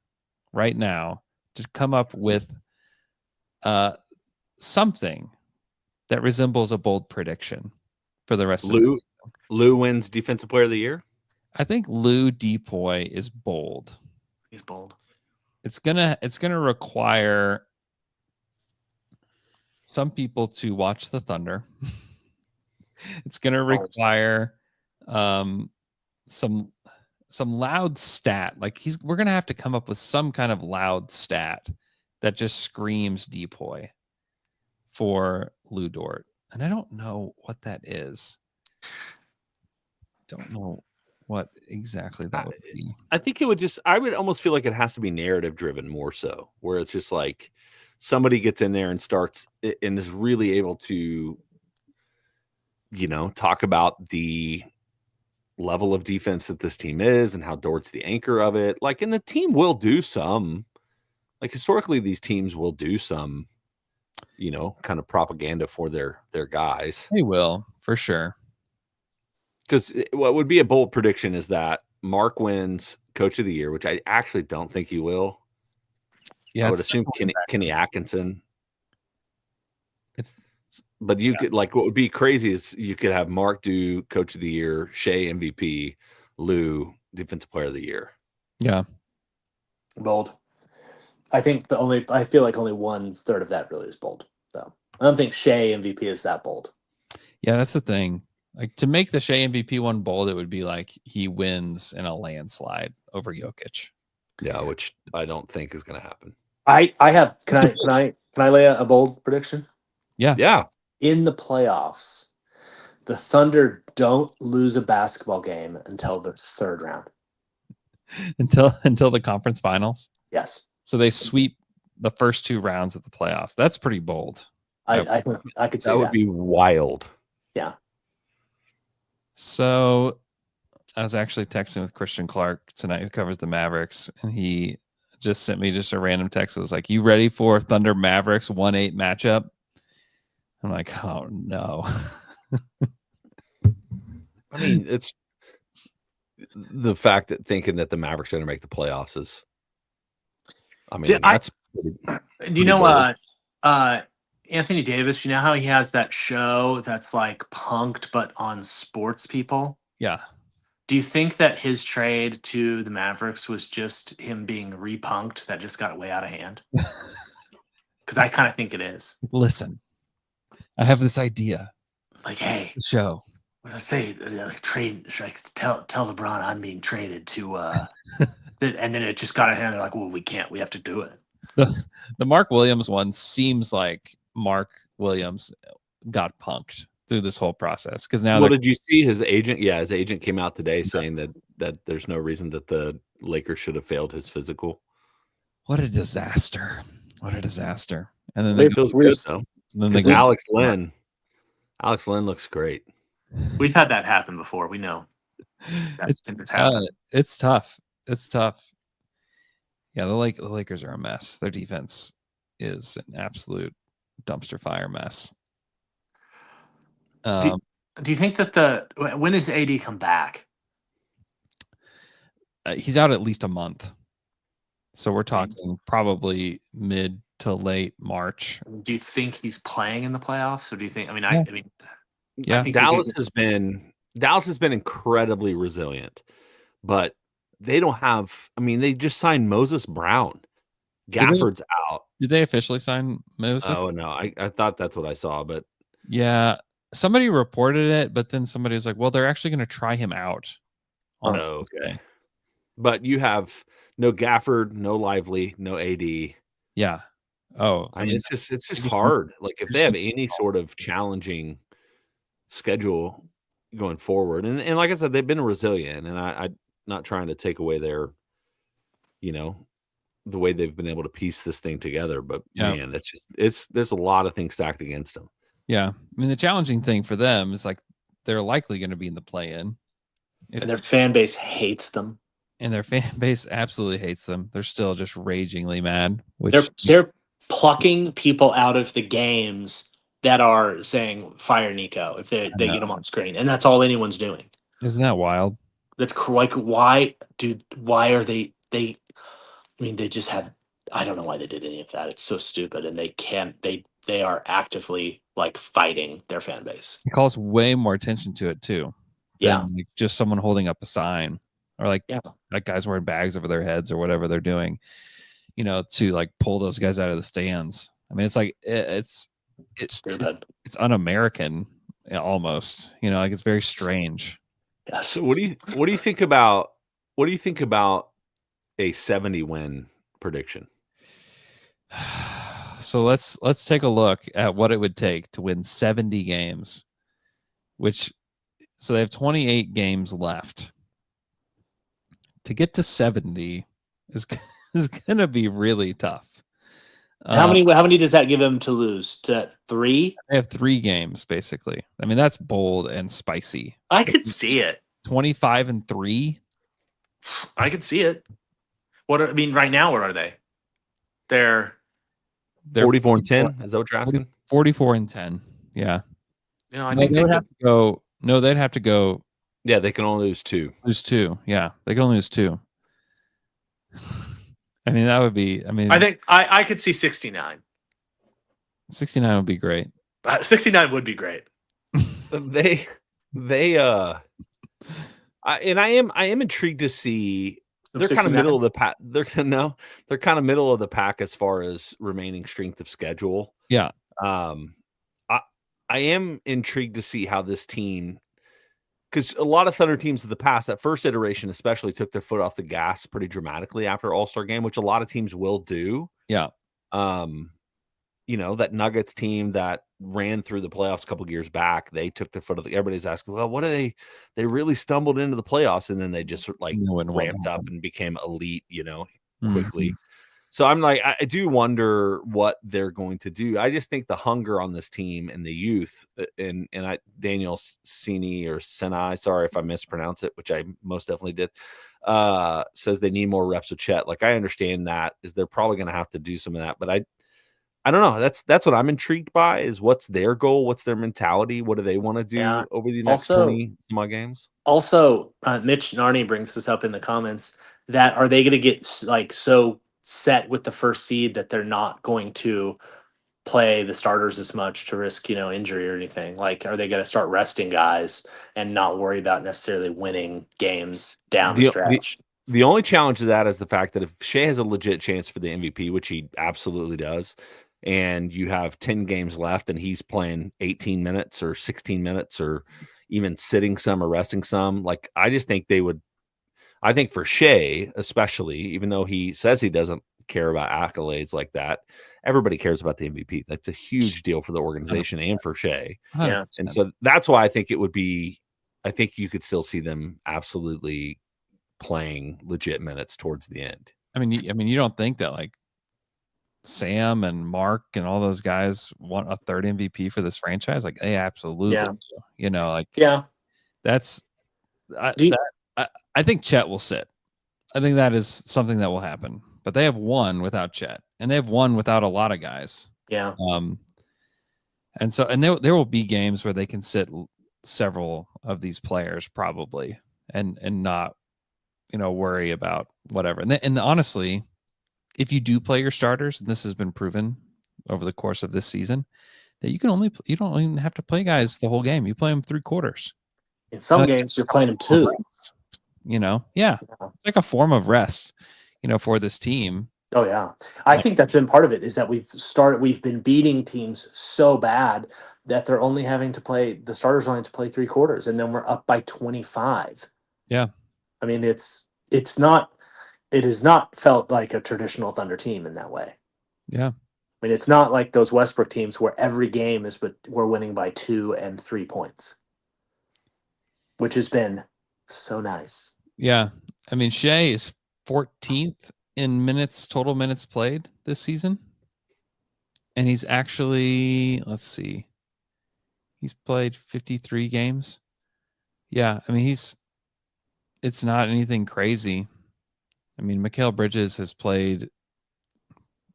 [SPEAKER 8] right now to come up with something that resembles a bold prediction for the rest of this season.
[SPEAKER 12] Lou wins Defensive Player of the Year.
[SPEAKER 8] I think Lou Depoy is bold.
[SPEAKER 10] He's bold.
[SPEAKER 8] It's gonna require some people to watch the Thunder. It's gonna require some loud stat. Like we're gonna have to come up with some kind of loud stat that just screams Depoy for Lou Dort. And I don't know what that is. Don't know what exactly that would be.
[SPEAKER 12] I think it would I would almost feel like it has to be narrative driven more so, where it's just like somebody gets in there and starts and is really able to, talk about the level of defense that this team is and how Dort's the anchor of it. Like, and the team will do some, like historically, these teams will do some, kind of propaganda for their guys.
[SPEAKER 8] They will, for sure.
[SPEAKER 12] Because what would be a bold prediction is that Mark wins Coach of the Year, which I actually don't think he will.
[SPEAKER 8] Yeah,
[SPEAKER 12] I would assume Kenny Atkinson. But you could what would be crazy is you could have Mark do Coach of the Year, Shea MVP, Lou Defensive Player of the Year.
[SPEAKER 8] Yeah,
[SPEAKER 10] bold. I feel like only 1/3 of that really is bold. So I don't think Shea MVP is that bold.
[SPEAKER 8] Yeah, that's the thing. Like to make the Shea MVP one bold, it would be like he wins in a landslide over Jokic.
[SPEAKER 12] Yeah, which I don't think is going to happen.
[SPEAKER 10] I have. Can I lay a bold prediction?
[SPEAKER 8] Yeah.
[SPEAKER 10] In the playoffs, the Thunder don't lose a basketball game until the third round.
[SPEAKER 8] Until the conference finals.
[SPEAKER 10] Yes.
[SPEAKER 8] So they sweep the first 2 rounds of the playoffs. That's pretty bold.
[SPEAKER 10] I could say
[SPEAKER 12] that would be wild.
[SPEAKER 10] Yeah.
[SPEAKER 8] So I was actually texting with Christian Clark tonight, who covers the Mavericks, and he just sent me just a random text. It was like, "You ready for Thunder Mavericks 1-8 matchup?" I'm like, "Oh no."
[SPEAKER 12] I mean, it's the fact that thinking that the Mavericks are going to make the playoffs is. I mean, that's.
[SPEAKER 10] Do you know Anthony Davis? You know how he has that show that's like punked, but on sports people?
[SPEAKER 8] Yeah.
[SPEAKER 10] Do you think that his trade to the Mavericks was just him being repunked that just got way out of hand? Because I kind of think it is.
[SPEAKER 8] Listen, I have this idea.
[SPEAKER 10] Like, hey,
[SPEAKER 8] show.
[SPEAKER 10] Let's say trade. Should I tell LeBron I'm being traded to? And then it just got out of hand. They're like, well, we can't. We have to do it.
[SPEAKER 8] The Mark Williams one seems like Mark Williams got punked through this whole process because now.
[SPEAKER 12] Well, did you see his agent? Yeah, his agent came out today saying that there's no reason that the Lakers should have failed his physical.
[SPEAKER 8] What a disaster! What a disaster! And then
[SPEAKER 12] it feels good though. Then Alex Lynn looks great.
[SPEAKER 10] We've had that happen before. We know.
[SPEAKER 8] It's tough. It's tough. Yeah, the Lakers are a mess. Their defense is an absolute dumpster fire mess.
[SPEAKER 10] Do you think that when does AD come back?
[SPEAKER 8] He's out at least a month. So we're talking probably mid to late March.
[SPEAKER 10] Do you think he's playing in the playoffs, or do you think? I mean,
[SPEAKER 8] Yeah.
[SPEAKER 10] I think
[SPEAKER 12] Dallas has been incredibly resilient, but they don't have. I mean, they just signed Moses Brown. Gafford's out.
[SPEAKER 8] Did they officially sign Moses?
[SPEAKER 12] Oh no, I thought that's what I saw, but
[SPEAKER 8] yeah, somebody reported it, but then somebody was like, "Well, they're actually going to try him out."
[SPEAKER 12] Okay. But you have no Gafford, no Lively, no AD.
[SPEAKER 8] Yeah. Oh,
[SPEAKER 12] I mean, it's just hard. Like if they have any sort of challenging schedule going forward, and like I said, they've been resilient, and I'm not trying to take away their, the way they've been able to piece this thing together, but man, there's a lot of things stacked against them.
[SPEAKER 8] Yeah, I mean, the challenging thing for them is like they're likely going to be in the play-in,
[SPEAKER 10] and their fan base hates them.
[SPEAKER 8] And their fan base absolutely hates them. They're still just ragingly mad.
[SPEAKER 10] They're plucking people out of the games that are saying fire Nico if they get them on screen, and that's all anyone's doing.
[SPEAKER 8] Isn't that wild?
[SPEAKER 10] That's like, why, dude? Why are they? I mean, they just have. I don't know why they did any of that. It's so stupid, and they can't. They are actively like fighting their fan base.
[SPEAKER 8] It calls way more attention to it too.
[SPEAKER 10] Yeah,
[SPEAKER 8] like just someone holding up a sign. Or like guys wearing bags over their heads or whatever they're doing, to like pull those guys out of the stands. I mean, it's like it's
[SPEAKER 10] stupid.
[SPEAKER 8] It's un-American almost. Like it's very strange.
[SPEAKER 12] Yeah. So what do you think about a 70 win prediction?
[SPEAKER 8] So let's take a look at what it would take to win 70 games. So they have 28 games left. To get to 70 is going to be really tough.
[SPEAKER 10] How many does that give them to lose? To 3?
[SPEAKER 8] They have 3 games basically. I mean, that's bold and spicy.
[SPEAKER 10] I could see it.
[SPEAKER 8] 25-3.
[SPEAKER 10] I could see it. Right now, what are they? They're
[SPEAKER 12] 44-10. Is that what you're asking?
[SPEAKER 8] 44-10. Yeah.
[SPEAKER 10] I think
[SPEAKER 8] they would have to go. No, they'd have to go.
[SPEAKER 12] Yeah, they can only lose 2.
[SPEAKER 8] Lose 2. Yeah, they can only lose 2. I mean, that would be. I mean,
[SPEAKER 10] I think I could see 69.
[SPEAKER 8] 69 would be great.
[SPEAKER 10] 69 would be great.
[SPEAKER 12] I am intrigued to see. They're kind of middle of the pack. They're kind of middle of the pack as far as remaining strength of schedule.
[SPEAKER 8] Yeah.
[SPEAKER 12] I am intrigued to see how this team. Because a lot of Thunder teams in the past, that first iteration especially, took their foot off the gas pretty dramatically after All-Star game, which a lot of teams will do.
[SPEAKER 8] Yeah.
[SPEAKER 12] That Nuggets team that ran through the playoffs a couple of years back, they took their foot off. Everybody's asking, well, what are they? They really stumbled into the playoffs, and then they just ramped up and became elite, quickly. So I'm like, I do wonder what they're going to do. I just think the hunger on this team and the youth, and Daniel Senai, sorry if I mispronounce it, which I most definitely did, says they need more reps with Chet. Like, I understand that they're probably going to have to do some of that, but I don't know. That's what I'm intrigued by, is what's their goal, what's their mentality, what do they want to do over the next 20 some odd games.
[SPEAKER 10] Also, Mitch Narney brings this up in the comments, that are they going to get like so set with the first seed that they're not going to play the starters as much to risk, injury or anything? Like, are they going to start resting guys and not worry about necessarily winning games down the stretch?
[SPEAKER 12] The only challenge to that is the fact that if Shea has a legit chance for the MVP, which he absolutely does, and you have 10 games left and he's playing 18 minutes or 16 minutes or even sitting some or resting some, like, I just think I think for Shea, especially, even though he says he doesn't care about accolades like that, everybody cares about the MVP. That's a huge deal for the organization and for Shea.
[SPEAKER 10] Yeah.
[SPEAKER 12] And so that's why I think I think you could still see them absolutely playing legit minutes towards the end.
[SPEAKER 8] I mean, you don't think that like Sam and Mark and all those guys want a third MVP for this franchise? Like, they absolutely do. That's I think Chet will sit. I think that is something that will happen. But they have one without Chet, and they have one without a lot of guys.
[SPEAKER 10] Yeah.
[SPEAKER 8] And so, and there will be games where they can sit several of these players probably, and not, worry about whatever. And honestly, if you do play your starters, and this has been proven over the course of this season, that you don't even have to play guys the whole game. You play them 3 quarters.
[SPEAKER 10] In some games, you're playing them 2.
[SPEAKER 8] Yeah, it's like a form of rest, for this team.
[SPEAKER 10] Oh yeah, I think that's been part of it. Is that we've been beating teams so bad that they're only having to play, the starters only have to play 3 quarters, and then we're up by 25.
[SPEAKER 8] Yeah,
[SPEAKER 10] I mean it has not felt like a traditional Thunder team in that way.
[SPEAKER 8] Yeah,
[SPEAKER 10] I mean it's not like those Westbrook teams where every game we're winning by 2 and 3 points, which has been so nice.
[SPEAKER 8] Yeah, I mean Shea is 14th in total minutes played this season. And he's actually, let's see, he's played 53 games. Yeah, I mean, it's not anything crazy. I mean, Mikal Bridges has played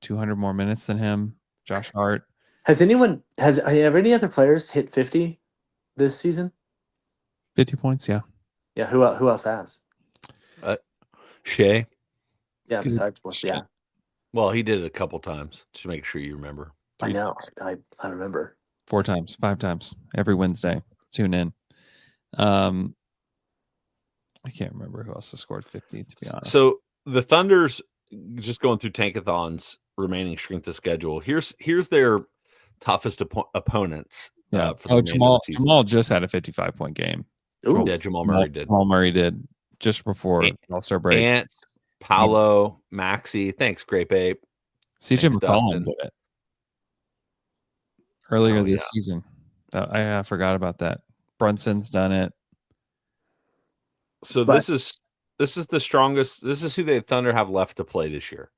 [SPEAKER 8] 200 more minutes than him. Josh Hart.
[SPEAKER 10] Have any other players hit 50 this season?
[SPEAKER 8] 50 points, yeah.
[SPEAKER 10] Yeah, who else has?
[SPEAKER 12] Shea.
[SPEAKER 10] Yeah, besides yeah.
[SPEAKER 12] Well, he did it a couple times. Just make sure you remember.
[SPEAKER 10] I know. I remember.
[SPEAKER 8] 4 times, 5 times every Wednesday. Tune in. I can't remember who else has scored 50, to be honest.
[SPEAKER 12] So the Thunder's, just going through Tankathon's remaining strength of schedule. Here's their toughest opponents.
[SPEAKER 8] Yeah.
[SPEAKER 12] For
[SPEAKER 8] Jamal just had a 55-point game.
[SPEAKER 10] Ooh.
[SPEAKER 12] Yeah, Jamal Murray did.
[SPEAKER 8] Jamal Murray did just before All-Star break.
[SPEAKER 12] Ant, Paolo, Maxi. Thanks, Grape Ape.
[SPEAKER 8] CJ McCollum did it earlier this season. I forgot about that. Brunson's done it.
[SPEAKER 12] So this is the strongest. This is who the Thunder have left to play this year.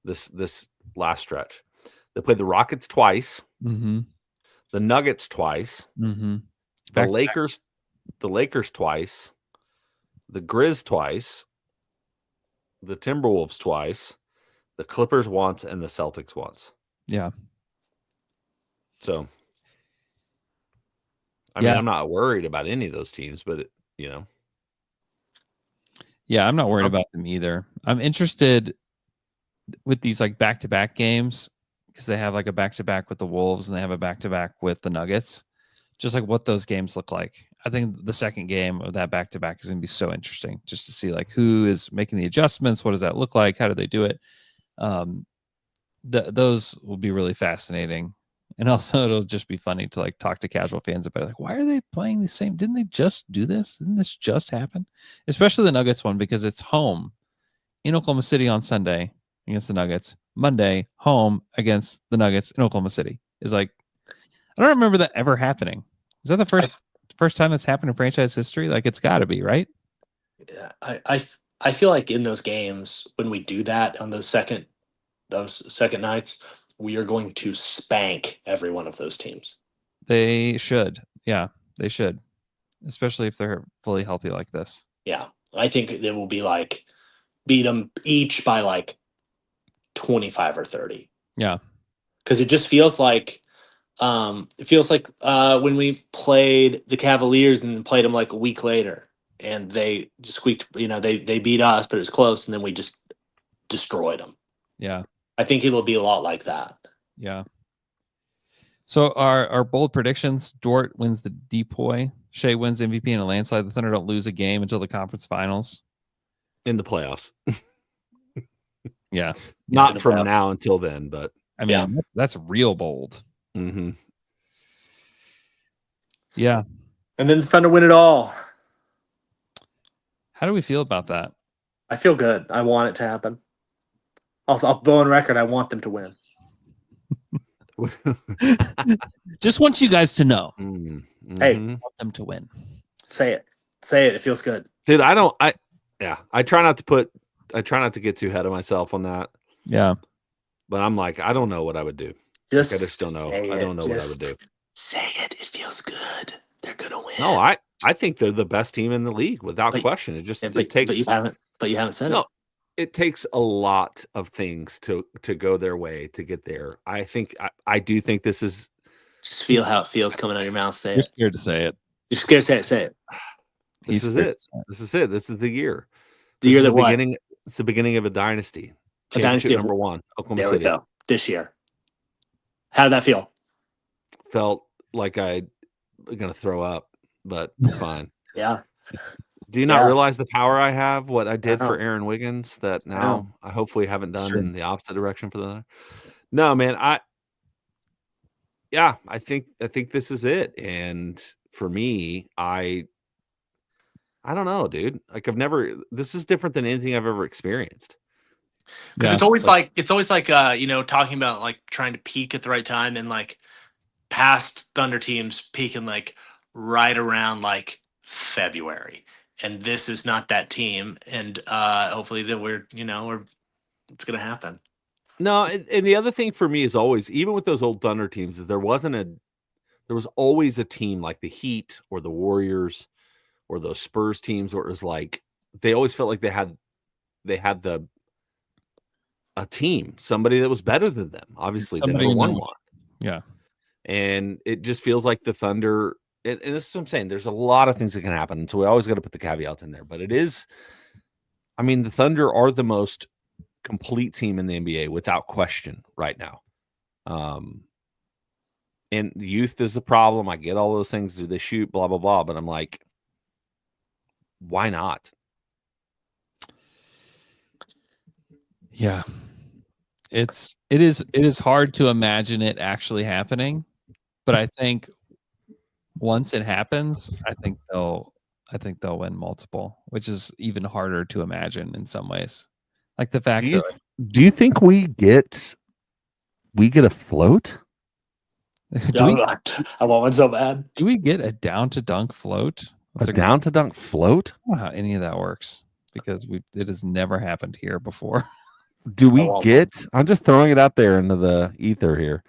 [SPEAKER 12] This last stretch, they played the Rockets twice,
[SPEAKER 8] the
[SPEAKER 12] Nuggets twice, the Lakers twice, the Grizz twice, the Timberwolves twice, the Clippers once, and the Celtics once.
[SPEAKER 8] Yeah.
[SPEAKER 12] So, I mean, I'm not worried about any of those teams, but
[SPEAKER 8] Yeah, I'm not worried about them either. I'm interested with these like back-to-back games because they have like a back-to-back with the Wolves and they have a back-to-back with the Nuggets. Just like what those games look like. I think the second game of that back-to-back is going to be so interesting just to see like who is making the adjustments. What does that look like? How do they do it? Those will be really fascinating. And also it'll just be funny to like talk to casual fans about like, why are they playing the same? Didn't they just do this? Didn't this just happen? Especially the Nuggets one, because it's home in Oklahoma City on Sunday against the Nuggets. Monday, home against the Nuggets in Oklahoma City. Is like, I don't remember that ever happening. Is that the first time that's happened in franchise history? Like it's got to be, right?
[SPEAKER 10] Yeah, I feel like in those games when we do that on those second nights, we are going to spank every one of those teams.
[SPEAKER 8] They should. Yeah, they should. Especially if they're fully healthy like this.
[SPEAKER 10] Yeah. I think it will be like beat them each by like 25 or 30.
[SPEAKER 8] Yeah.
[SPEAKER 10] Because it just feels like when we played the Cavaliers and played them like a week later and they just squeaked, they beat us, but it was close, and then we just destroyed them.
[SPEAKER 8] Yeah.
[SPEAKER 10] I think it'll be a lot like that.
[SPEAKER 8] Yeah. So our bold predictions: Dort wins the DPOY, Shea wins MVP in a landslide. The Thunder don't lose a game until the conference finals.
[SPEAKER 12] in the playoffs.
[SPEAKER 8] Yeah.
[SPEAKER 12] Not from now until then, but
[SPEAKER 8] I mean, that's real bold.
[SPEAKER 12] Mm-hmm.
[SPEAKER 8] Yeah.
[SPEAKER 10] And then the Thunder win it all.
[SPEAKER 8] How do we feel about that?
[SPEAKER 10] I feel good. I want it to happen. I'll go on record. I want them to win.
[SPEAKER 8] Just want you guys to know.
[SPEAKER 12] Mm-hmm.
[SPEAKER 10] Hey,
[SPEAKER 8] I want them to win.
[SPEAKER 10] Say it. Say it. It feels good.
[SPEAKER 12] Dude, I try not to get too ahead of myself on that.
[SPEAKER 8] Yeah.
[SPEAKER 12] But I'm like, I don't know what I would do. I just don't know. I don't know what I would do.
[SPEAKER 10] Say it. It feels good. They're gonna win.
[SPEAKER 12] No, I think they're the best team in the league without question. It just it takes.
[SPEAKER 10] But you haven't said it.
[SPEAKER 12] It takes a lot of things to go their way to get there. I do think this is
[SPEAKER 10] Just feel how it feels coming out of your mouth. Say
[SPEAKER 8] You're
[SPEAKER 10] it.
[SPEAKER 8] scared to say it.
[SPEAKER 10] You're scared to say it. Say it.
[SPEAKER 12] This is it. This is it. This is the year.
[SPEAKER 10] The
[SPEAKER 12] This
[SPEAKER 10] year
[SPEAKER 12] is
[SPEAKER 10] that
[SPEAKER 12] the
[SPEAKER 10] what?
[SPEAKER 12] beginning. It's the beginning of a dynasty.
[SPEAKER 10] A dynasty
[SPEAKER 12] Championship
[SPEAKER 10] of-
[SPEAKER 12] #1, Oklahoma
[SPEAKER 10] There
[SPEAKER 12] City.
[SPEAKER 10] we go. This year. How did that feel?
[SPEAKER 12] Felt like I was gonna throw up, but fine.
[SPEAKER 10] Yeah.
[SPEAKER 12] Do you not
[SPEAKER 10] Yeah.
[SPEAKER 12] realize the power I have? What I did for
[SPEAKER 10] know.
[SPEAKER 12] Aaron Wiggins that
[SPEAKER 10] know.
[SPEAKER 12] now I hopefully haven't
[SPEAKER 10] It's
[SPEAKER 12] done
[SPEAKER 10] true.
[SPEAKER 12] in the opposite direction for the. No, man. I think this is it. And for me, I don't know, dude. Like this is different than anything I've ever experienced.
[SPEAKER 10] Because it's always like talking about like trying to peak at the right time, and like past Thunder teams peaking like right around like February, and this is not that team, and hopefully that we're it's gonna happen.
[SPEAKER 12] No, and the other thing for me is always, even with those old Thunder teams, is there was always a team like the Heat or the Warriors or those Spurs teams where it was like they always felt like they had a team, somebody that was better than them. Obviously, they never won one.
[SPEAKER 8] Yeah.
[SPEAKER 12] And it just feels like the Thunder, and this is what I'm saying, there's a lot of things that can happen. So we always got to put the caveats in there. But it is, I mean, the Thunder are the most complete team in the NBA without question right now. And the youth is a problem. I get all those things. Do they shoot? Blah, blah, blah. But I'm like, why not?
[SPEAKER 8] Yeah. It is hard to imagine it actually happening, but I think once it happens, I think they'll win multiple, which is even harder to imagine in some ways. Like the fact
[SPEAKER 12] do you think we get a float?
[SPEAKER 10] I want one so bad.
[SPEAKER 8] Do we get a down to dunk float?
[SPEAKER 12] Down to dunk float?
[SPEAKER 8] I don't know how any of that works because it has never happened here before.
[SPEAKER 12] Do we get? I'm just throwing it out there into the ether here.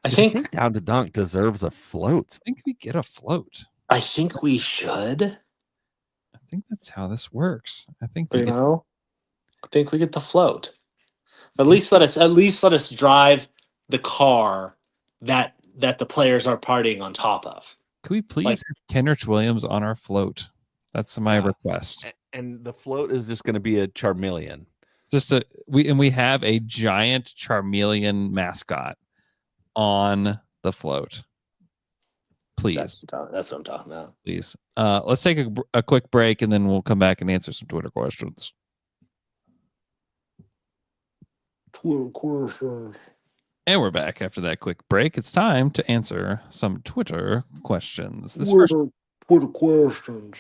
[SPEAKER 10] I think
[SPEAKER 12] down to dunk deserves a float.
[SPEAKER 8] I think we get a float.
[SPEAKER 10] I think we should.
[SPEAKER 8] I think that's how this works. I think
[SPEAKER 10] I think we get the float. At least let us drive the car that the players are partying on top of.
[SPEAKER 8] Could we please have Kenrich Williams on our float? That's my request.
[SPEAKER 12] And the float is just going to be a Charmeleon.
[SPEAKER 8] We have a giant Charmeleon mascot on the float. Please.
[SPEAKER 10] That's what I'm talking about.
[SPEAKER 8] Please. Let's take a quick break and then we'll come back and answer some Twitter questions. And we're back after that quick break. It's time to answer some Twitter questions. This
[SPEAKER 10] Twitter questions.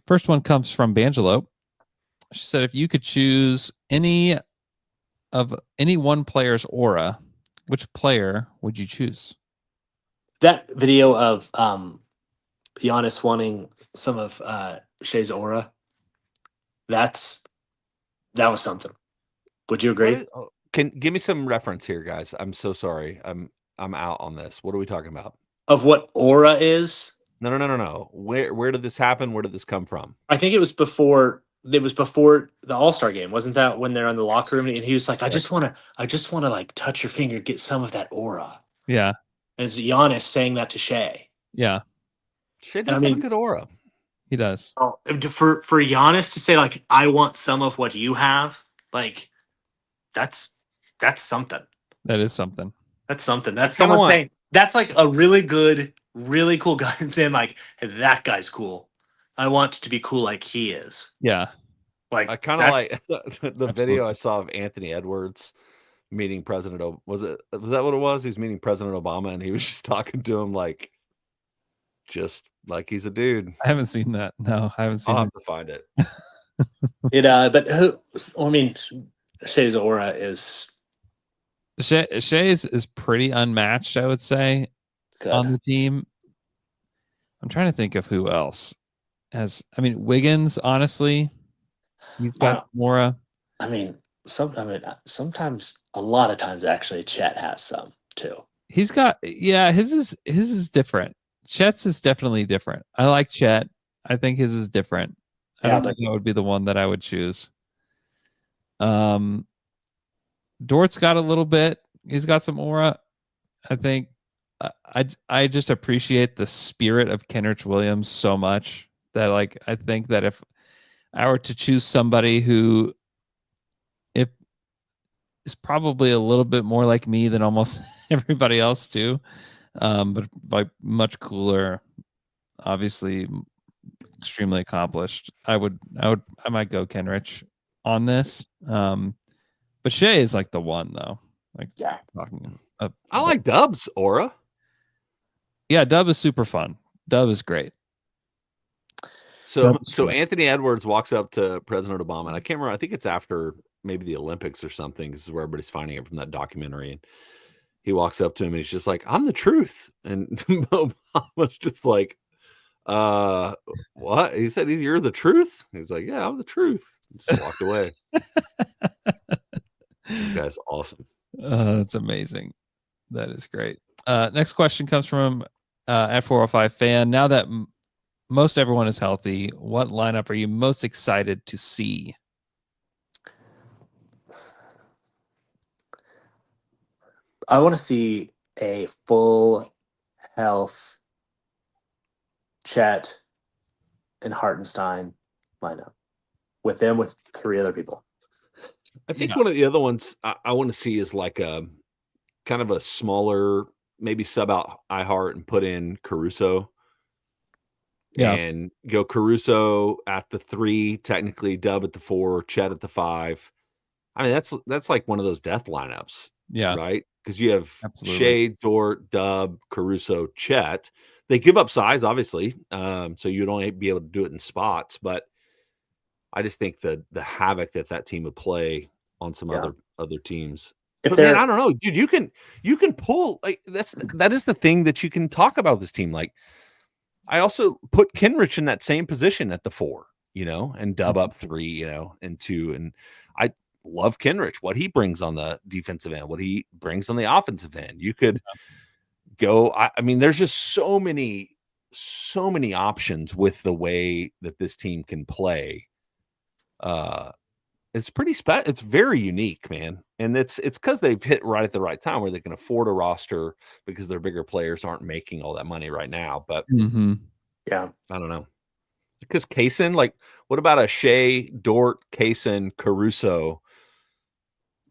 [SPEAKER 8] First one comes from Bangelo. She said, if you could choose any one player's aura, which player would you choose?
[SPEAKER 10] That video of Giannis wanting some of Shea's aura, that was something. Would you agree?
[SPEAKER 12] Can give me some reference here, guys. I'm so sorry. I'm out on this. What are we talking about?
[SPEAKER 10] Of what aura is?
[SPEAKER 12] No. Where did this happen? Where did this come from?
[SPEAKER 10] I think it was before. It was before the All-Star game, wasn't that when they're in the locker room and he was like, I just want to like touch your finger, get some of that aura.
[SPEAKER 8] Yeah.
[SPEAKER 10] And it's Giannis saying that to Shea.
[SPEAKER 8] Yeah.
[SPEAKER 12] Shea does have a good aura.
[SPEAKER 8] He does.
[SPEAKER 10] For Giannis to say like, I want some of what you have, like that's something.
[SPEAKER 8] That is something.
[SPEAKER 10] That's something. That's someone saying that's like a really good, really cool guy saying like, hey, that guy's cool. I want to be cool like he is.
[SPEAKER 8] Yeah.
[SPEAKER 12] Like I kind of like the video I saw of Anthony Edwards meeting President was that what it was? He was meeting President Obama and he was just talking to him like just like he's a dude.
[SPEAKER 8] I haven't seen that. No, I haven't seen
[SPEAKER 12] I'll have to find it.
[SPEAKER 10] But Shea's aura is
[SPEAKER 8] Shea's is pretty unmatched, I would say, on the team. I'm trying to think of who else has. I mean, Wiggins. Honestly, he's got some aura.
[SPEAKER 10] Sometimes, a lot of times, actually, Chet has some too.
[SPEAKER 8] He's got, his is different. Chet's is definitely different. I like Chet. I think his is different. I don't think that would be the one that I would choose. Dort's got a little bit. He's got some aura. I think I just appreciate the spirit of Kenrich Williams so much that like I think that if I were to choose somebody who if is probably a little bit more like me than almost everybody else too, but like much cooler, obviously extremely accomplished. I might go Kenrich on this. But Shea is like the one though. Like talking.
[SPEAKER 12] I like Dub's aura.
[SPEAKER 8] Yeah, Dub is super fun. Dub is great.
[SPEAKER 12] So Anthony Edwards walks up to President Obama, and I can't remember. I think it's after maybe the Olympics or something. This is where everybody's finding it from that documentary. And he walks up to him and he's just like, "I'm the truth." And Obama's just like, what? He said, "You're the truth?" He's like, "Yeah, I'm the truth." Just walked away. That's awesome.
[SPEAKER 8] That's amazing. That is great. Next question comes from at 405 fan. Now that most everyone is healthy, what lineup are you most excited to see?
[SPEAKER 10] I want to see a full health Chet and Hartenstein lineup with 3 other people.
[SPEAKER 12] I think one of the other ones I want to see is like a kind of a smaller, maybe sub out iHeart and put in Caruso.
[SPEAKER 8] Yeah.
[SPEAKER 12] And go Caruso at the 3, technically Dub at the 4, Chet at the 5. I mean, that's like one of those death lineups.
[SPEAKER 8] Yeah.
[SPEAKER 12] Right? Because you have
[SPEAKER 8] Absolutely.
[SPEAKER 12] Shea, Dort, Dub, Caruso, Chet. They give up size, obviously. So you'd only be able to do it in spots. But I just think the havoc that team would play on some other teams. But man, I don't know, dude. You can pull like that is the thing that you can talk about this team. Like, I also put Kenrich in that same position at the 4, and Dub up 3, and 2. And I love Kenrich, what he brings on the defensive end, what he brings on the offensive end. You could go. I mean, there's just so many options with the way that this team can play. It's pretty it's very unique, man. And it's because they've hit right at the right time where they can afford a roster because their bigger players aren't making all that money right now. But
[SPEAKER 10] yeah,
[SPEAKER 12] I don't know. Because Kaysen, like, what about a Shea, Dort, Kaysen, Caruso,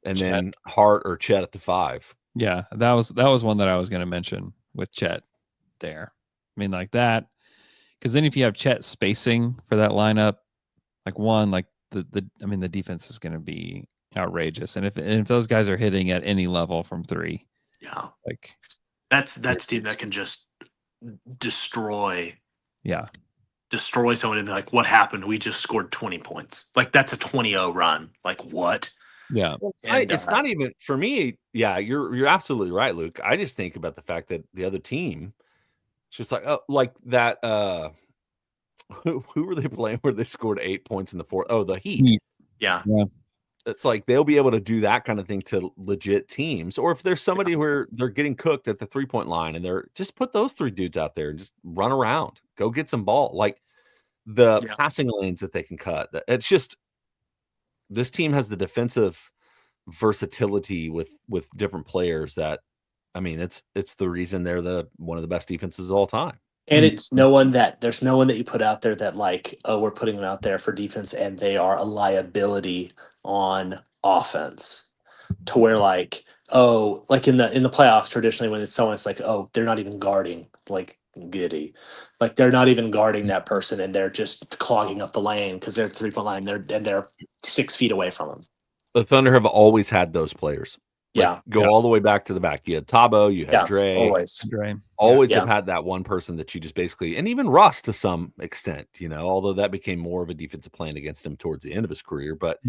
[SPEAKER 12] and
[SPEAKER 8] Chet.
[SPEAKER 12] then Hart or Chet at the 5?
[SPEAKER 8] Yeah, that was one that I was going to mention with Chet there. I mean, like that, because then if you have Chet spacing for that lineup, like the defense is going to be outrageous, and if those guys are hitting at any level from 3, like
[SPEAKER 10] that's a team that can just destroy someone and be like, what happened? We just scored 20 points. Like, that's a 20-0 run. Like, what?
[SPEAKER 8] Yeah.
[SPEAKER 12] It's not even for me. Yeah, you're absolutely right, Luke. I just think about the fact that the other team, it's just like that. Who were they playing where they scored 8 points in the 4th? Oh, the Heat.
[SPEAKER 10] Yeah.
[SPEAKER 12] It's like they'll be able to do that kind of thing to legit teams. Or if there's somebody where they're getting cooked at the 3-point line and they're just put those 3 dudes out there and just run around, go get some ball. Like the passing lanes that they can cut. It's just this team has the defensive versatility with different players that, I mean, it's the reason they're one of the best defenses of all time.
[SPEAKER 10] And there's no one that you put out there that like, oh, we're putting them out there for defense and they are a liability on offense, to where like, oh, like in the playoffs traditionally when it's someone, it's like, oh, they're not even guarding like Giddy, like they're not even guarding that person and they're just clogging up the lane because they're 3-point line. They're 6 feet away from them.
[SPEAKER 12] The Thunder have always had those players. Go all the way back to the back. You had Tabo, you had Dre. Always have had that one person that you just basically, and even Russ to some extent, although that became more of a defensive plan against him towards the end of his career. But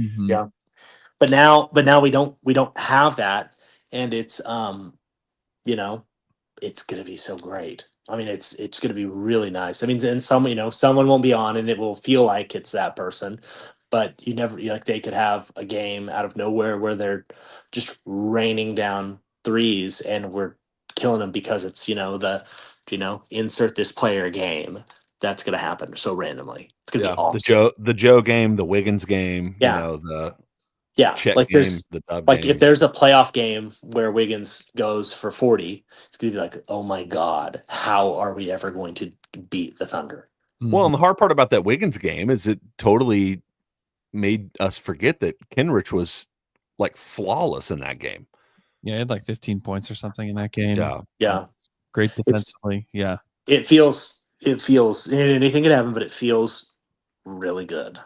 [SPEAKER 10] but now we don't have that, and it's it's gonna be so great. I mean, it's gonna be really nice. I mean, then someone won't be on, and it will feel like it's that person. But you never like they could have a game out of nowhere where they're just raining down threes and we're killing them because it's insert this player game that's going to happen so randomly. It's going to be awesome.
[SPEAKER 12] The Joe game, the Wiggins game,
[SPEAKER 10] Yeah,
[SPEAKER 12] Chet
[SPEAKER 10] like
[SPEAKER 12] game,
[SPEAKER 10] there's
[SPEAKER 12] the dub
[SPEAKER 10] like
[SPEAKER 12] game.
[SPEAKER 10] if there's a playoff game where Wiggins goes for 40, it's gonna be like, oh my god, how are we ever going to beat the Thunder?
[SPEAKER 12] Well, and the hard part about that Wiggins game is it totally made us forget that Kenrich was like flawless in that game.
[SPEAKER 8] Yeah, he had like 15 points or something in that game.
[SPEAKER 10] Yeah.
[SPEAKER 8] Great defensively. Yeah.
[SPEAKER 10] It feels anything can happen, but it feels really good.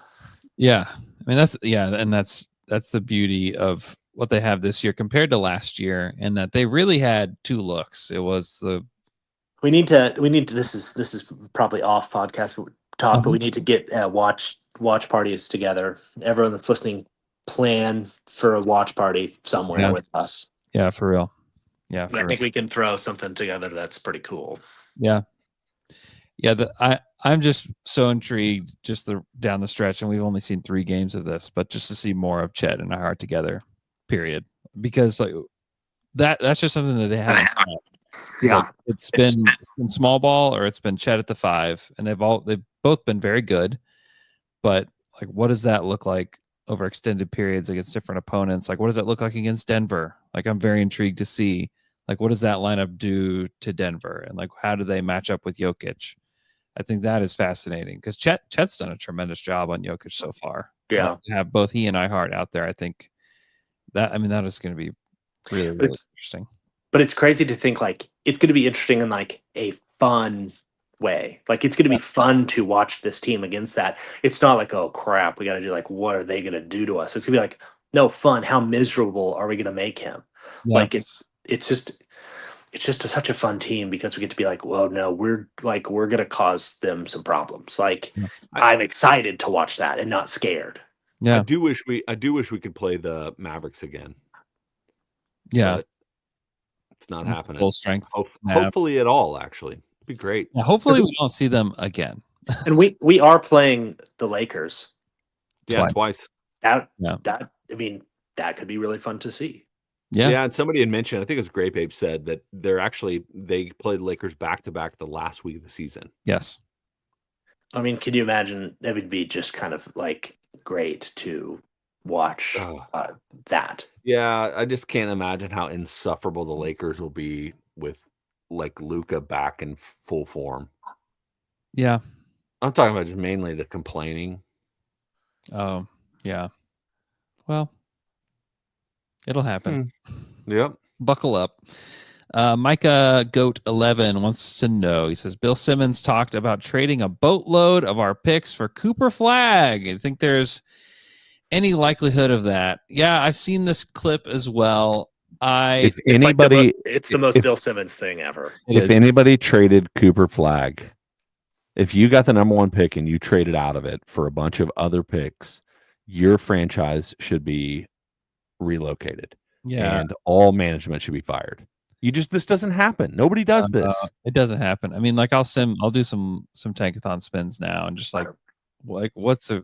[SPEAKER 8] Yeah. I mean, that's the beauty of what they have this year compared to last year, and that they really had two looks. It was
[SPEAKER 10] We need to this is probably off podcast talk, but we need to get watch parties together. Everyone that's listening, plan for a watch party somewhere with us.
[SPEAKER 8] Yeah, for real. Yeah,
[SPEAKER 10] I think we can throw something together that's pretty cool.
[SPEAKER 8] Yeah. I'm just so intrigued down the stretch, and we've only seen 3 games of this, but just to see more of Chet and Ihart together, period. Because like that's just something that they haven't had.
[SPEAKER 10] Yeah.
[SPEAKER 8] Like, it's been small ball or it's been Chet at the 5, and they've both been very good. But like, what does that look like over extended periods against different opponents? Like, what does that look like against Denver? Like, I'm very intrigued to see, like, what does that lineup do to Denver, and like, how do they match up with Jokic? I think that is fascinating because Chet's done a tremendous job on Jokic so far.
[SPEAKER 10] Yeah,
[SPEAKER 8] to have both he and Ihart out there, I think that is going to be really, really interesting.
[SPEAKER 10] But it's crazy to think like it's going to be interesting in like a fun way. Like it's going to be fun to watch this team against that. It's not like, oh crap, we got to do like, what are they going to do to us? It's going to be like, no, fun. How miserable are we going to make him?
[SPEAKER 8] Yeah.
[SPEAKER 10] Like it's just such a fun team because we get to be like, well, no, we're going to cause them some problems. Like I'm excited to watch that and not scared.
[SPEAKER 8] Yeah.
[SPEAKER 12] I do wish we could play the Mavericks again.
[SPEAKER 8] Yeah.
[SPEAKER 12] But it's not happening.
[SPEAKER 8] Full strength.
[SPEAKER 12] Hopefully at all, actually. It'd be great.
[SPEAKER 8] Yeah, hopefully we don't see them again.
[SPEAKER 10] And we are playing the Lakers.
[SPEAKER 12] Yeah, twice.
[SPEAKER 10] That I mean, that could be really fun to see.
[SPEAKER 12] Yeah, and somebody had mentioned, I think it was Grape Ape said that they played Lakers back to back the last week of the season.
[SPEAKER 8] Yes.
[SPEAKER 10] I mean, can you imagine? It would be just kind of like great to watch that.
[SPEAKER 12] Yeah, I just can't imagine how insufferable the Lakers will be with like Luka back in full form.
[SPEAKER 8] Yeah.
[SPEAKER 12] I'm talking about just mainly the complaining.
[SPEAKER 8] Oh, yeah. Well, it'll happen.
[SPEAKER 12] Yep.
[SPEAKER 8] Buckle up. Micah Goat 11 wants to know. He says Bill Simmons talked about trading a boatload of our picks for Cooper Flag. I think there's any likelihood of that. Yeah, I've seen this clip as well.
[SPEAKER 2] It's
[SPEAKER 10] the most Bill Simmons thing ever.
[SPEAKER 2] If anybody traded Cooper Flag, if you got the number 1 pick and you traded out of it for a bunch of other picks, your franchise should be relocated.
[SPEAKER 8] Yeah.
[SPEAKER 2] And all management should be fired. This doesn't happen. Nobody does this.
[SPEAKER 8] It doesn't happen. I mean, like I'll do some tankathon spins now and just like what's the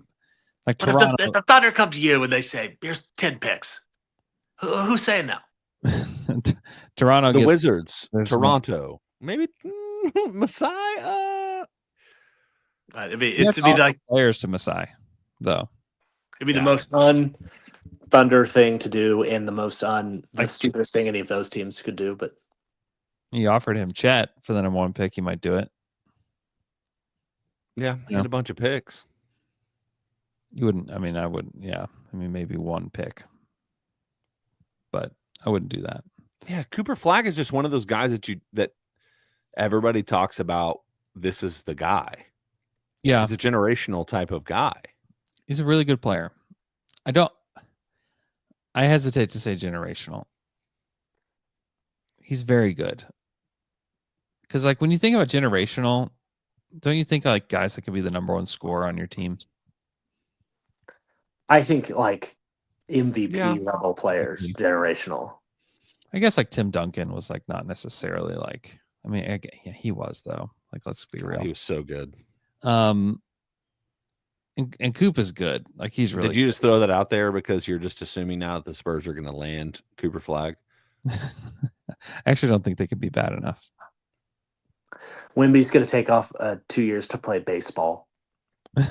[SPEAKER 8] like Toronto.
[SPEAKER 10] If the Thunder come to you and they say, here's 10 picks, who's saying no?
[SPEAKER 8] Toronto,
[SPEAKER 2] the Wizards, Toronto, maybe Masai.
[SPEAKER 10] It'd be like
[SPEAKER 8] players to Masai, though.
[SPEAKER 10] It'd be the most Thunder thing to do and the stupidest thing any of those teams could do. But
[SPEAKER 8] he offered him Chet for the number 1 pick. He might do it.
[SPEAKER 12] Yeah, he had a bunch of picks.
[SPEAKER 8] You wouldn't. I mean, I wouldn't. Yeah, I mean, maybe 1 pick, but I wouldn't do that.
[SPEAKER 12] Yeah, Cooper Flag is just one of those guys that everybody talks about. This is the guy.
[SPEAKER 8] Yeah,
[SPEAKER 12] he's a generational type of guy.
[SPEAKER 8] He's a really good player. I hesitate to say generational. He's very good. Because like when you think about generational, don't you think like guys that could be the number 1 scorer on your team?
[SPEAKER 10] I think like MVP level players, generational.
[SPEAKER 8] I guess like Tim Duncan was like not necessarily like. I mean, he was though. Like, let's be real.
[SPEAKER 12] He was so good.
[SPEAKER 8] And Coop is good. Like he's really.
[SPEAKER 12] Did you just throw that out there because you're just assuming now that the Spurs are going to land Cooper Flag?
[SPEAKER 8] I actually don't think they could be bad enough.
[SPEAKER 10] Wemby's going to take off 2 years to play baseball. And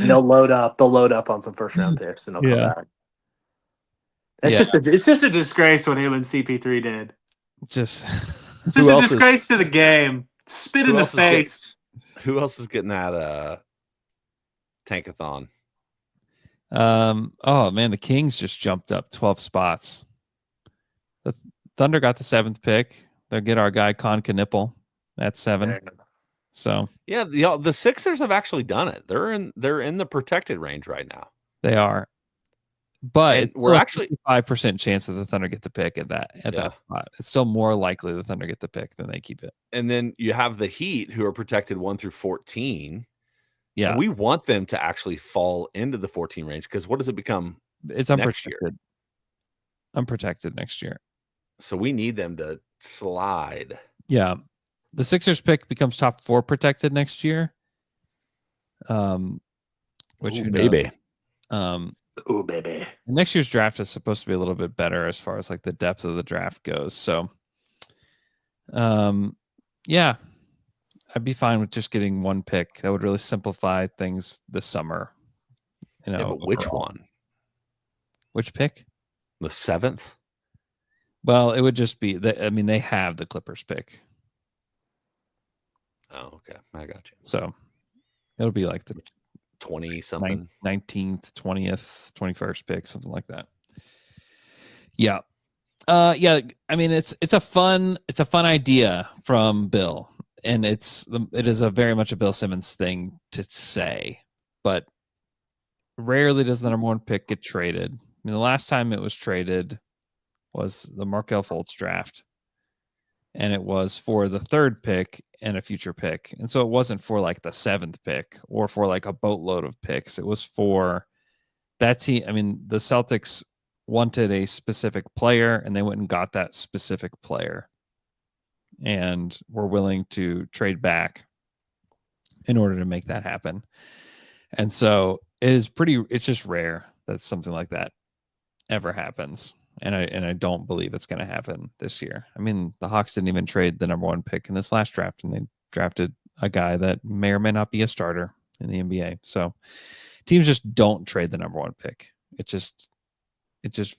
[SPEAKER 10] they'll load up. They'll load up on some first round picks, and they'll come
[SPEAKER 8] Yeah.
[SPEAKER 10] back. It's just a disgrace what him and CP3 did.
[SPEAKER 8] Just
[SPEAKER 10] It's just a disgrace to the game. Spit in the face.
[SPEAKER 2] Who else is getting that tankathon?
[SPEAKER 8] Oh man, the Kings just jumped up 12 spots. The Thunder got the 7th pick. They'll get our guy Con Knipple at 7. So
[SPEAKER 2] yeah, the Sixers have actually done it. They're in the protected range right now.
[SPEAKER 8] they are, but
[SPEAKER 2] And
[SPEAKER 8] it's
[SPEAKER 2] we're
[SPEAKER 8] still
[SPEAKER 2] actually
[SPEAKER 8] 5% chance that the Thunder get the pick at that spot. It's still more likely the Thunder get the pick than they keep it.
[SPEAKER 2] And then you have the Heat, who are protected 1 through 14.
[SPEAKER 8] Yeah,
[SPEAKER 2] and we want them to actually fall into the 14 range, because what does it become?
[SPEAKER 8] It's
[SPEAKER 2] next
[SPEAKER 8] unprotected.
[SPEAKER 2] year?
[SPEAKER 8] Unprotected next year.
[SPEAKER 2] So we need them to slide.
[SPEAKER 8] Yeah. The Sixers pick becomes top 4 protected next year. Which
[SPEAKER 2] Ooh,
[SPEAKER 8] who
[SPEAKER 2] baby.
[SPEAKER 8] knows?
[SPEAKER 10] Ooh, baby.
[SPEAKER 8] Next year's draft is supposed to be a little bit better as far as like the depth of the draft goes. So yeah, I'd be fine with just getting 1 pick. That would really simplify things this summer. You know,
[SPEAKER 2] But which
[SPEAKER 8] overall.
[SPEAKER 2] one?
[SPEAKER 8] Which pick?
[SPEAKER 2] The 7th?
[SPEAKER 8] Well, it would just be they have the Clippers pick.
[SPEAKER 2] Oh, okay. I got you.
[SPEAKER 8] So it'll be like the
[SPEAKER 2] 20 something,
[SPEAKER 8] 19th, 20th, 21st pick, something like that. Yeah. Yeah. I mean, it's a fun idea from Bill, and it is a very much a Bill Simmons thing to say, but rarely does the number 1 pick get traded. I mean, the last time it was traded was the Markelle Fultz draft, and it was for the 3rd pick and a future pick. And so it wasn't for like the 7th pick or for like a boatload of picks. It was for that team. I mean, the Celtics wanted a specific player, and they went and got that specific player and were willing to trade back in order to make that happen. And so it's just rare that something like that ever happens. And I don't believe it's going to happen this year. I mean, the Hawks didn't even trade the number 1 pick in this last draft, and they drafted a guy that may or may not be a starter in the NBA. So teams just don't trade the number 1 pick. It just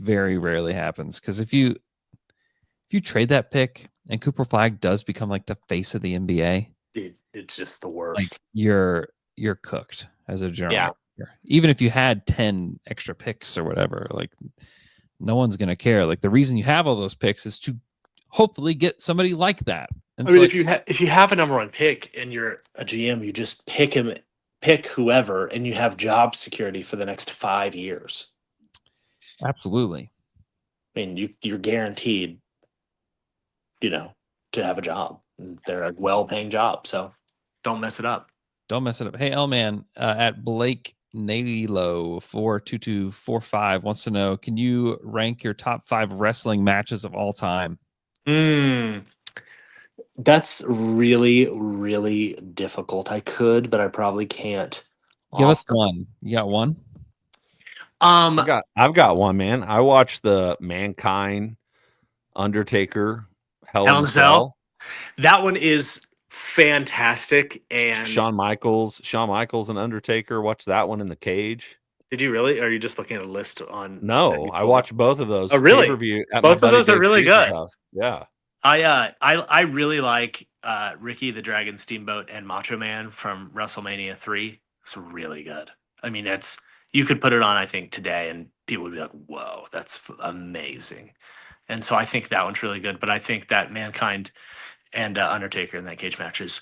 [SPEAKER 8] very rarely happens, because if you trade that pick and Cooper Flag does become like the face of the NBA,
[SPEAKER 10] Dude, it's just the worst.
[SPEAKER 8] like you're cooked as a general
[SPEAKER 10] Yeah.
[SPEAKER 8] manager. Even if you had 10 extra picks or whatever, like no one's going to care. Like the reason you have all those picks is to hopefully get somebody like that. And
[SPEAKER 10] I mean,
[SPEAKER 8] so
[SPEAKER 10] if you have a number 1 pick and you're a GM, you just pick whoever, and you have job security for the next 5 years.
[SPEAKER 8] absolutely.
[SPEAKER 10] I mean, you're guaranteed, to have a job. They're a well-paying job, so don't mess it up.
[SPEAKER 8] Don't mess it up. Hey, L-Man, at Blake Nalo 42245 wants to know, can you rank your top 5 wrestling matches of all time?
[SPEAKER 10] That's really, really difficult. I could, but I probably can't.
[SPEAKER 8] Give us one. You got one?
[SPEAKER 2] I've got one, man. I watched the Mankind, Undertaker, Hell in a Cell.
[SPEAKER 10] That one is fantastic. And
[SPEAKER 2] Shawn Michaels and Undertaker. Watch that one in the cage.
[SPEAKER 10] Did you really? Or are you just looking at a list on?
[SPEAKER 2] No, I watched both of those.
[SPEAKER 10] Oh, really?
[SPEAKER 2] Pay-per-view at
[SPEAKER 10] Both
[SPEAKER 2] my
[SPEAKER 10] of those
[SPEAKER 2] buddy
[SPEAKER 10] are
[SPEAKER 2] Dave
[SPEAKER 10] really
[SPEAKER 2] Chase's
[SPEAKER 10] good.
[SPEAKER 2] house. Yeah.
[SPEAKER 10] I really like Ricky the Dragon Steamboat and Macho Man from WrestleMania 3. It's really good. I mean, you could put it on, I think, today, and people would be like, "Whoa, that's amazing." And so I think that one's really good. But I think that Mankind and Undertaker in that cage match is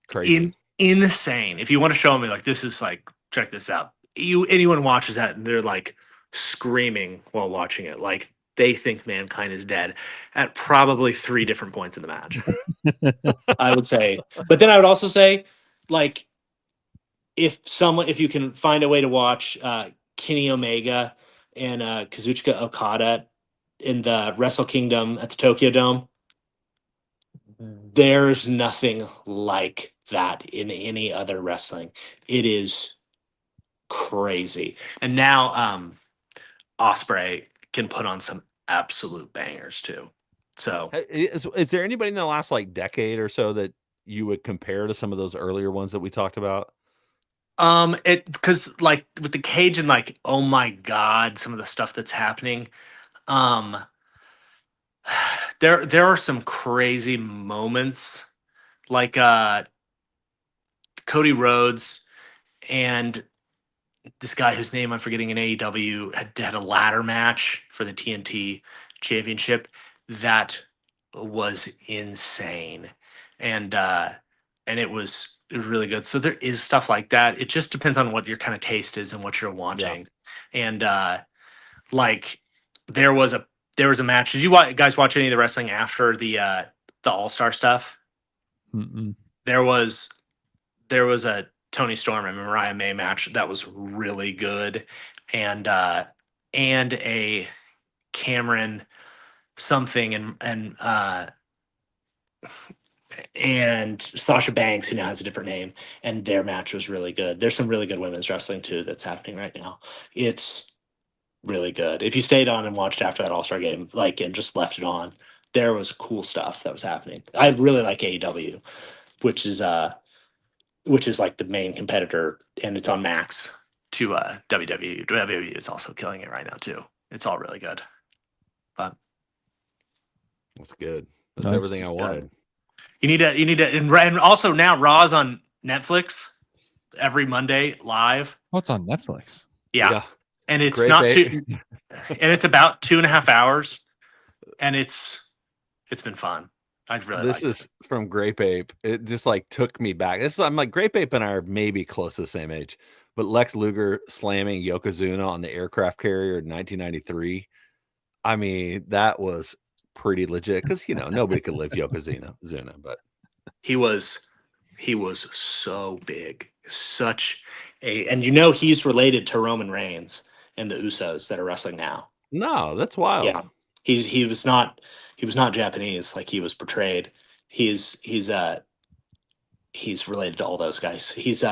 [SPEAKER 2] crazy,
[SPEAKER 10] insane. If you want to show me, like, this is like, check this out. Anyone watches that and they're like screaming while watching it, like they think Mankind is dead at probably 3 different points in the match. I would say, but then I would also say, like, if you can find a way to watch Kenny Omega and Kazuchika Okada in the Wrestle Kingdom at the Tokyo Dome, there's nothing like that in any other wrestling. It is crazy. And now Ospreay can put on some absolute bangers too. So
[SPEAKER 2] is there anybody in the last like decade or so that you would compare to some of those earlier ones that we talked about?
[SPEAKER 10] Because like with the cage and like, oh my god, some of the stuff that's happening. Um, there are some crazy moments, like Cody Rhodes and this guy whose name I'm forgetting in AEW had a ladder match for the TNT championship that was insane. And it was really good. So there is stuff like that. It just depends on what your kind of taste is and what you're wanting. And like there was a match. Did you guys watch any of the wrestling after the All-Star stuff?
[SPEAKER 8] Mm-mm.
[SPEAKER 10] There was a Tony Storm and Mariah May match that was really good, and a Cameron something and Sasha Banks, who now has a different name, and their match was really good. There's some really good women's wrestling too that's happening right now. It's really good. If you stayed on and watched after that All-Star game, like, and just left it on, there was cool stuff that was happening. I really like AEW, which is like the main competitor, and it's on Max to WWE. WWE is also killing it right now too. It's all really good. But
[SPEAKER 2] That's good. That's
[SPEAKER 8] Nice.
[SPEAKER 2] everything I wanted.
[SPEAKER 10] you need to, and also now Raw's on Netflix every Monday live.
[SPEAKER 8] What's on Netflix?
[SPEAKER 10] Yeah. And it's
[SPEAKER 2] Great
[SPEAKER 10] not
[SPEAKER 2] bait.
[SPEAKER 10] too, and it's about 2.5 hours, and it's been fun. I really
[SPEAKER 2] This
[SPEAKER 10] like
[SPEAKER 2] is from Grape Ape. It just like took me back. I'm like, Grape Ape and I are maybe close to the same age, but Lex Luger slamming Yokozuna on the aircraft carrier in 1993. I mean, that was pretty legit because nobody could live Yokozuna, but
[SPEAKER 10] he was so big, and he's related to Roman Reigns and the Usos that are wrestling now.
[SPEAKER 2] no, that's wild.
[SPEAKER 10] Yeah, he was not Japanese like he was portrayed. He's related to all those guys. He's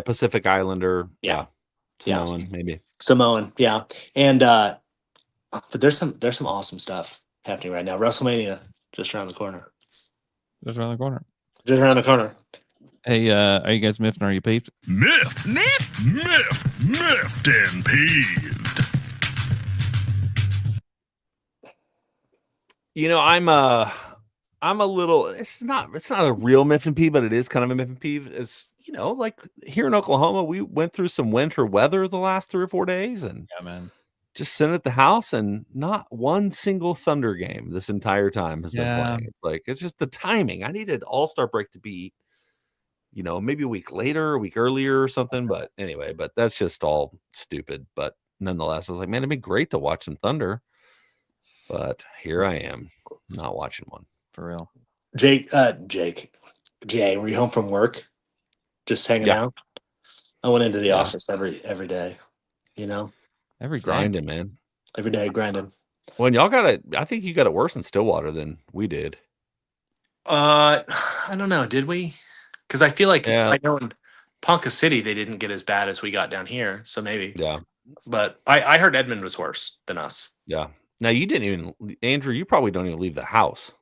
[SPEAKER 2] Pacific Islander.
[SPEAKER 10] Yeah.
[SPEAKER 2] Samoan, maybe.
[SPEAKER 10] Samoan, yeah. And but there's some awesome stuff happening right now. WrestleMania just around the corner.
[SPEAKER 8] Just around the corner.
[SPEAKER 10] Just around the corner.
[SPEAKER 8] Hey, are you guys miffed? Or are you peeved?
[SPEAKER 11] Miffed and peeved.
[SPEAKER 2] I'm a little. It's not a real miff and peeve, but it is kind of a miff and peeve. Is like here in Oklahoma, we went through some winter weather the last 3 or 4 days, and
[SPEAKER 8] Yeah, man.
[SPEAKER 2] just sitting at the house, and not one single Thunder game this entire time has been playing. It's like it's just the timing. I needed All-Star break to be, maybe a week later, a week earlier, or something. But anyway, that's just all stupid. But nonetheless, I was like, man, it'd be great to watch some Thunder. But here I am, not watching one.
[SPEAKER 8] For real.
[SPEAKER 10] Jay, were you home from work? Just hanging out? I went into the office every day,
[SPEAKER 8] Every day.
[SPEAKER 2] Grinding, man.
[SPEAKER 10] Every day grinding.
[SPEAKER 2] Well, and y'all I think you got it worse in Stillwater than we did.
[SPEAKER 10] I don't know. Did we? Because I feel like
[SPEAKER 2] Yeah.
[SPEAKER 10] I know in Ponca City they didn't get as bad as we got down here. So maybe.
[SPEAKER 2] Yeah.
[SPEAKER 10] But I heard Edmond was worse than us.
[SPEAKER 2] Yeah. Now you didn't even, Andrew, you probably don't even leave the house.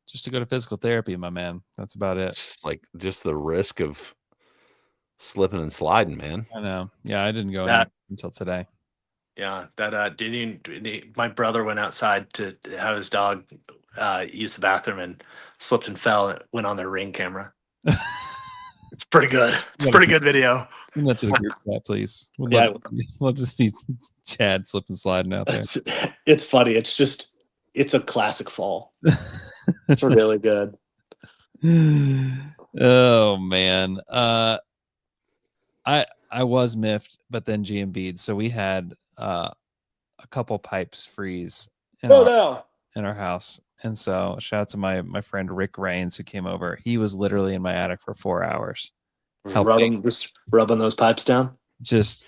[SPEAKER 8] Just to go to physical therapy, my man. That's about it.
[SPEAKER 2] It's just the risk of slipping and sliding, man.
[SPEAKER 8] I know. Yeah, I didn't go until today.
[SPEAKER 10] Yeah, my brother went outside to have his dog use the bathroom and slipped and fell. And went on their Ring camera. It's pretty good. It's a pretty good video.
[SPEAKER 8] Send that to the group chat, please. We'd love to see Chad slip and sliding out there.
[SPEAKER 10] It's funny. It's a classic fall. It's really good.
[SPEAKER 8] Oh man. I was miffed, but then GMB'd. So we had a couple pipes freeze in our house. And so shout out to my friend Rick Rains who came over. He was literally in my attic for 4 hours.
[SPEAKER 10] Rubbing those pipes down.
[SPEAKER 8] Just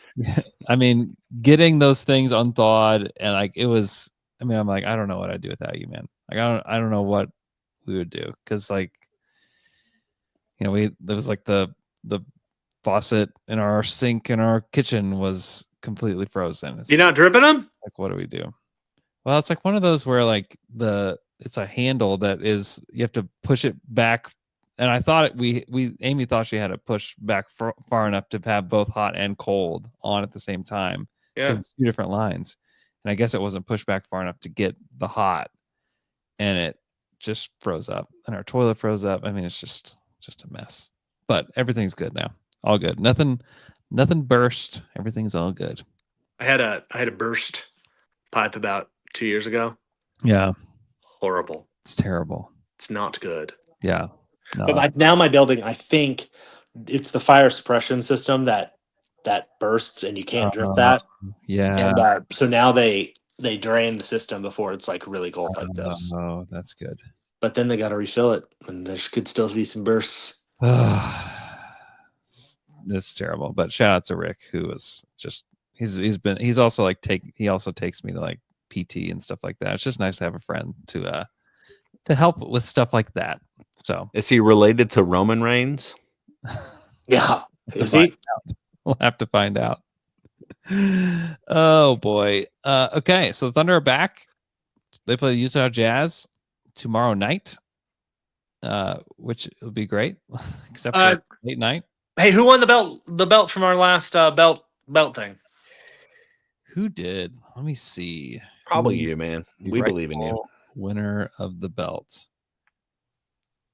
[SPEAKER 8] I mean, getting those things unthawed, and like it was, I mean, I'm like, I don't know what I'd do without you, man. Like I don't know what we would do. Cause like, there was like the faucet in our sink in our kitchen was completely frozen.
[SPEAKER 10] You're not dripping them?
[SPEAKER 8] Like, what do we do? Well, it's like one of those where like the it's a handle that is you have to push it back. And I thought Amy thought she had to push back far enough to have both hot and cold on at the same time because it's 2 different lines. And I guess it wasn't pushed back far enough to get the hot, and it just froze up, and our toilet froze up. I mean, it's just a mess. But everything's good now. All good. Nothing burst. Everything's all good.
[SPEAKER 10] I had a burst pipe about 2 years ago.
[SPEAKER 8] Yeah.
[SPEAKER 10] Horrible.
[SPEAKER 8] It's terrible.
[SPEAKER 10] It's not good.
[SPEAKER 8] Yeah. No.
[SPEAKER 10] But now my building, I think it's the fire suppression system that bursts, and you can't drip that.
[SPEAKER 8] Yeah.
[SPEAKER 10] And so now they drain the system before it's like really cold like this.
[SPEAKER 8] Oh, that's good.
[SPEAKER 10] But then they got to refill it, and there could still be some bursts.
[SPEAKER 8] It's terrible. But shout out to Rick, who is just he also takes me to like PT and stuff like that. It's just nice to have a friend to help with stuff like that. So
[SPEAKER 12] is he related to Roman Reigns?
[SPEAKER 10] Yeah. Is he?
[SPEAKER 8] We'll have to find out. Oh boy. Okay, so the Thunder are back. They play the Utah Jazz tomorrow night, which will be great, except for late night.
[SPEAKER 10] Hey, who won the belt from our last belt thing?
[SPEAKER 8] Who did? Let me see.
[SPEAKER 12] Probably you, man. We believe in you.
[SPEAKER 8] Winner of the belt.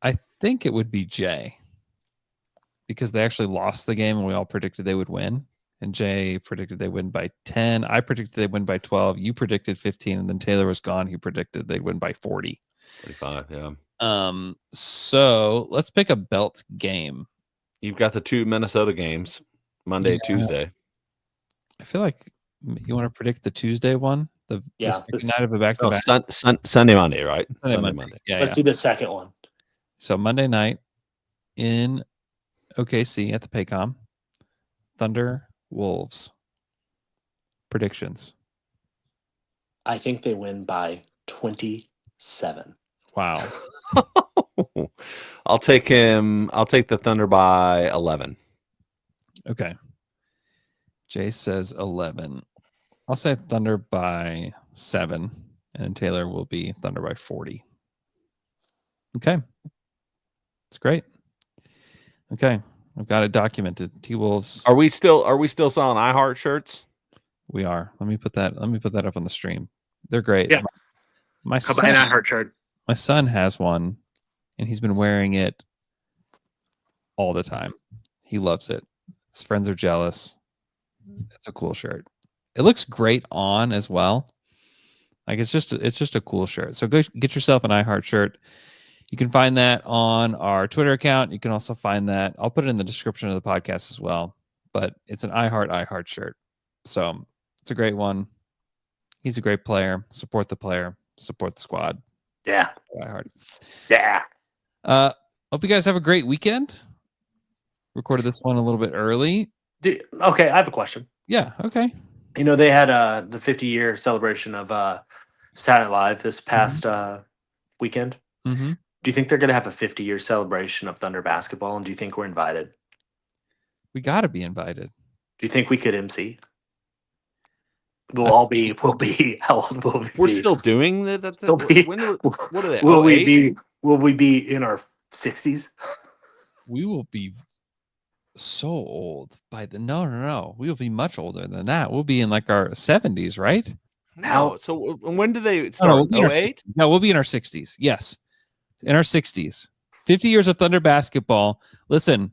[SPEAKER 8] I think it would be Jay, because they actually lost the game and we all predicted they would win. And Jay predicted they win by 10. I predicted they win by 12. You predicted 15, and then Taylor was gone. He predicted they'd win by 40.
[SPEAKER 12] 45, yeah.
[SPEAKER 8] So let's pick a belt game.
[SPEAKER 12] You've got the 2 Minnesota games, Monday, Tuesday.
[SPEAKER 8] I feel like you want to predict the Tuesday one, the second night of a back-to-back.
[SPEAKER 12] Sunday, Monday, right?
[SPEAKER 8] Sunday, Monday. Yeah,
[SPEAKER 10] let's do the second one.
[SPEAKER 8] So Monday night in OKC at the Paycom, Thunder Wolves. Predictions.
[SPEAKER 10] I think they win by 27.
[SPEAKER 8] Wow.
[SPEAKER 12] I'll take the Thunder by 11.
[SPEAKER 8] Okay. Jay says 11. I'll say Thunder by 7, and Taylor will be Thunder by 40. Okay. It's great. Okay. I've got it documented. T-Wolves.
[SPEAKER 12] Are we still selling iHeart shirts?
[SPEAKER 8] We are. Let me put that up on the stream. They're great.
[SPEAKER 10] Yeah.
[SPEAKER 8] My
[SPEAKER 10] How about an iHeart shirt?
[SPEAKER 8] My son has one, and he's been wearing it all the time. He loves it. His friends are jealous. It's a cool shirt. It looks great on as well. Like it's just a cool shirt. So go get yourself an iHeart shirt. You can find that on our Twitter account. You can also find that. I'll put it in the description of the podcast as well. But it's an iHeart shirt. So it's a great one. He's a great player. Support the player. Support the squad.
[SPEAKER 10] Yeah.
[SPEAKER 8] iHeart.
[SPEAKER 10] Yeah.
[SPEAKER 8] Hope you guys have a great weekend. Recorded this one a little bit early.
[SPEAKER 10] Okay, I have a question.
[SPEAKER 8] Yeah, okay.
[SPEAKER 10] You know, they had the 50-year celebration of Saturday Night Live this past weekend.
[SPEAKER 8] Mm-hmm.
[SPEAKER 10] Do you think they're going to have a 50-year celebration of Thunder basketball? And do you think we're invited?
[SPEAKER 8] We got to be invited.
[SPEAKER 10] Do you think we could MC? We'll be how old will we be?
[SPEAKER 12] We're still doing that. What are they?
[SPEAKER 10] Will we be in our 60s?
[SPEAKER 8] We will be so old by the no. We will be much older than that. We'll be in like our 70s, right?
[SPEAKER 12] No. So when do they start?
[SPEAKER 8] No, 08? No, we'll be in our 60s. Yes. In our 60s. 50 years of Thunder basketball. Listen,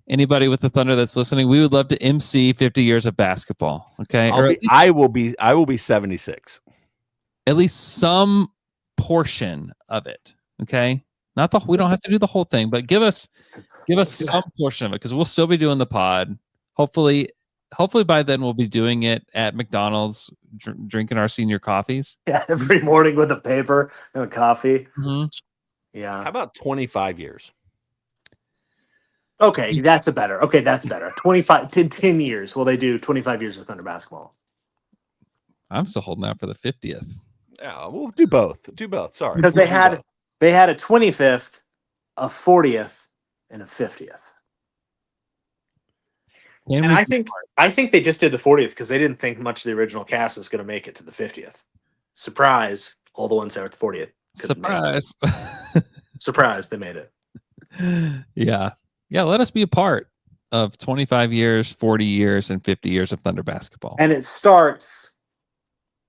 [SPEAKER 8] anybody with the Thunder that's listening, we would love to MC 50 years of basketball. Okay.
[SPEAKER 12] I will be 76.
[SPEAKER 8] At least some portion of it. Okay. We don't have to do the whole thing, but give us some portion of it, because we'll still be doing the pod. Hopefully by then we'll be doing it at McDonald's, drinking our senior coffees.
[SPEAKER 10] Yeah, every morning with a paper and a coffee.
[SPEAKER 8] Mm-hmm.
[SPEAKER 10] Yeah.
[SPEAKER 12] How about 25 years?
[SPEAKER 10] Okay, that's better. 10 years. Will they do 25 years of Thunder basketball?
[SPEAKER 8] I'm still holding out for the 50th.
[SPEAKER 12] Yeah, we'll do both. Sorry.
[SPEAKER 10] Because they had a 25th, a 40th, and a 50th. And I think they just did the 40th because they didn't think much of the original cast is going to make it to the 50th. Surprise! All the ones there at the 40th
[SPEAKER 8] Surprise.
[SPEAKER 10] Surprise, they made it.
[SPEAKER 8] Yeah. Let us be a part of 25 years, 40 years, and 50 years of Thunder basketball.
[SPEAKER 10] And it starts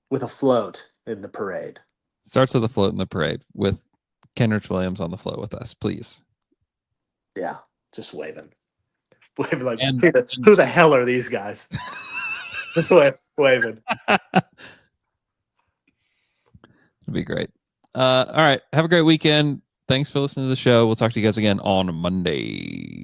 [SPEAKER 10] with a float in the parade.
[SPEAKER 8] Starts with a float in the parade with Kenrich Williams on the float with us, please.
[SPEAKER 10] Yeah, just waving. Waving like,
[SPEAKER 8] And-
[SPEAKER 10] who the hell are these guys? Just waving.
[SPEAKER 8] It'd be great. All right. Have a great weekend. Thanks for listening to the show. We'll talk to you guys again on Monday.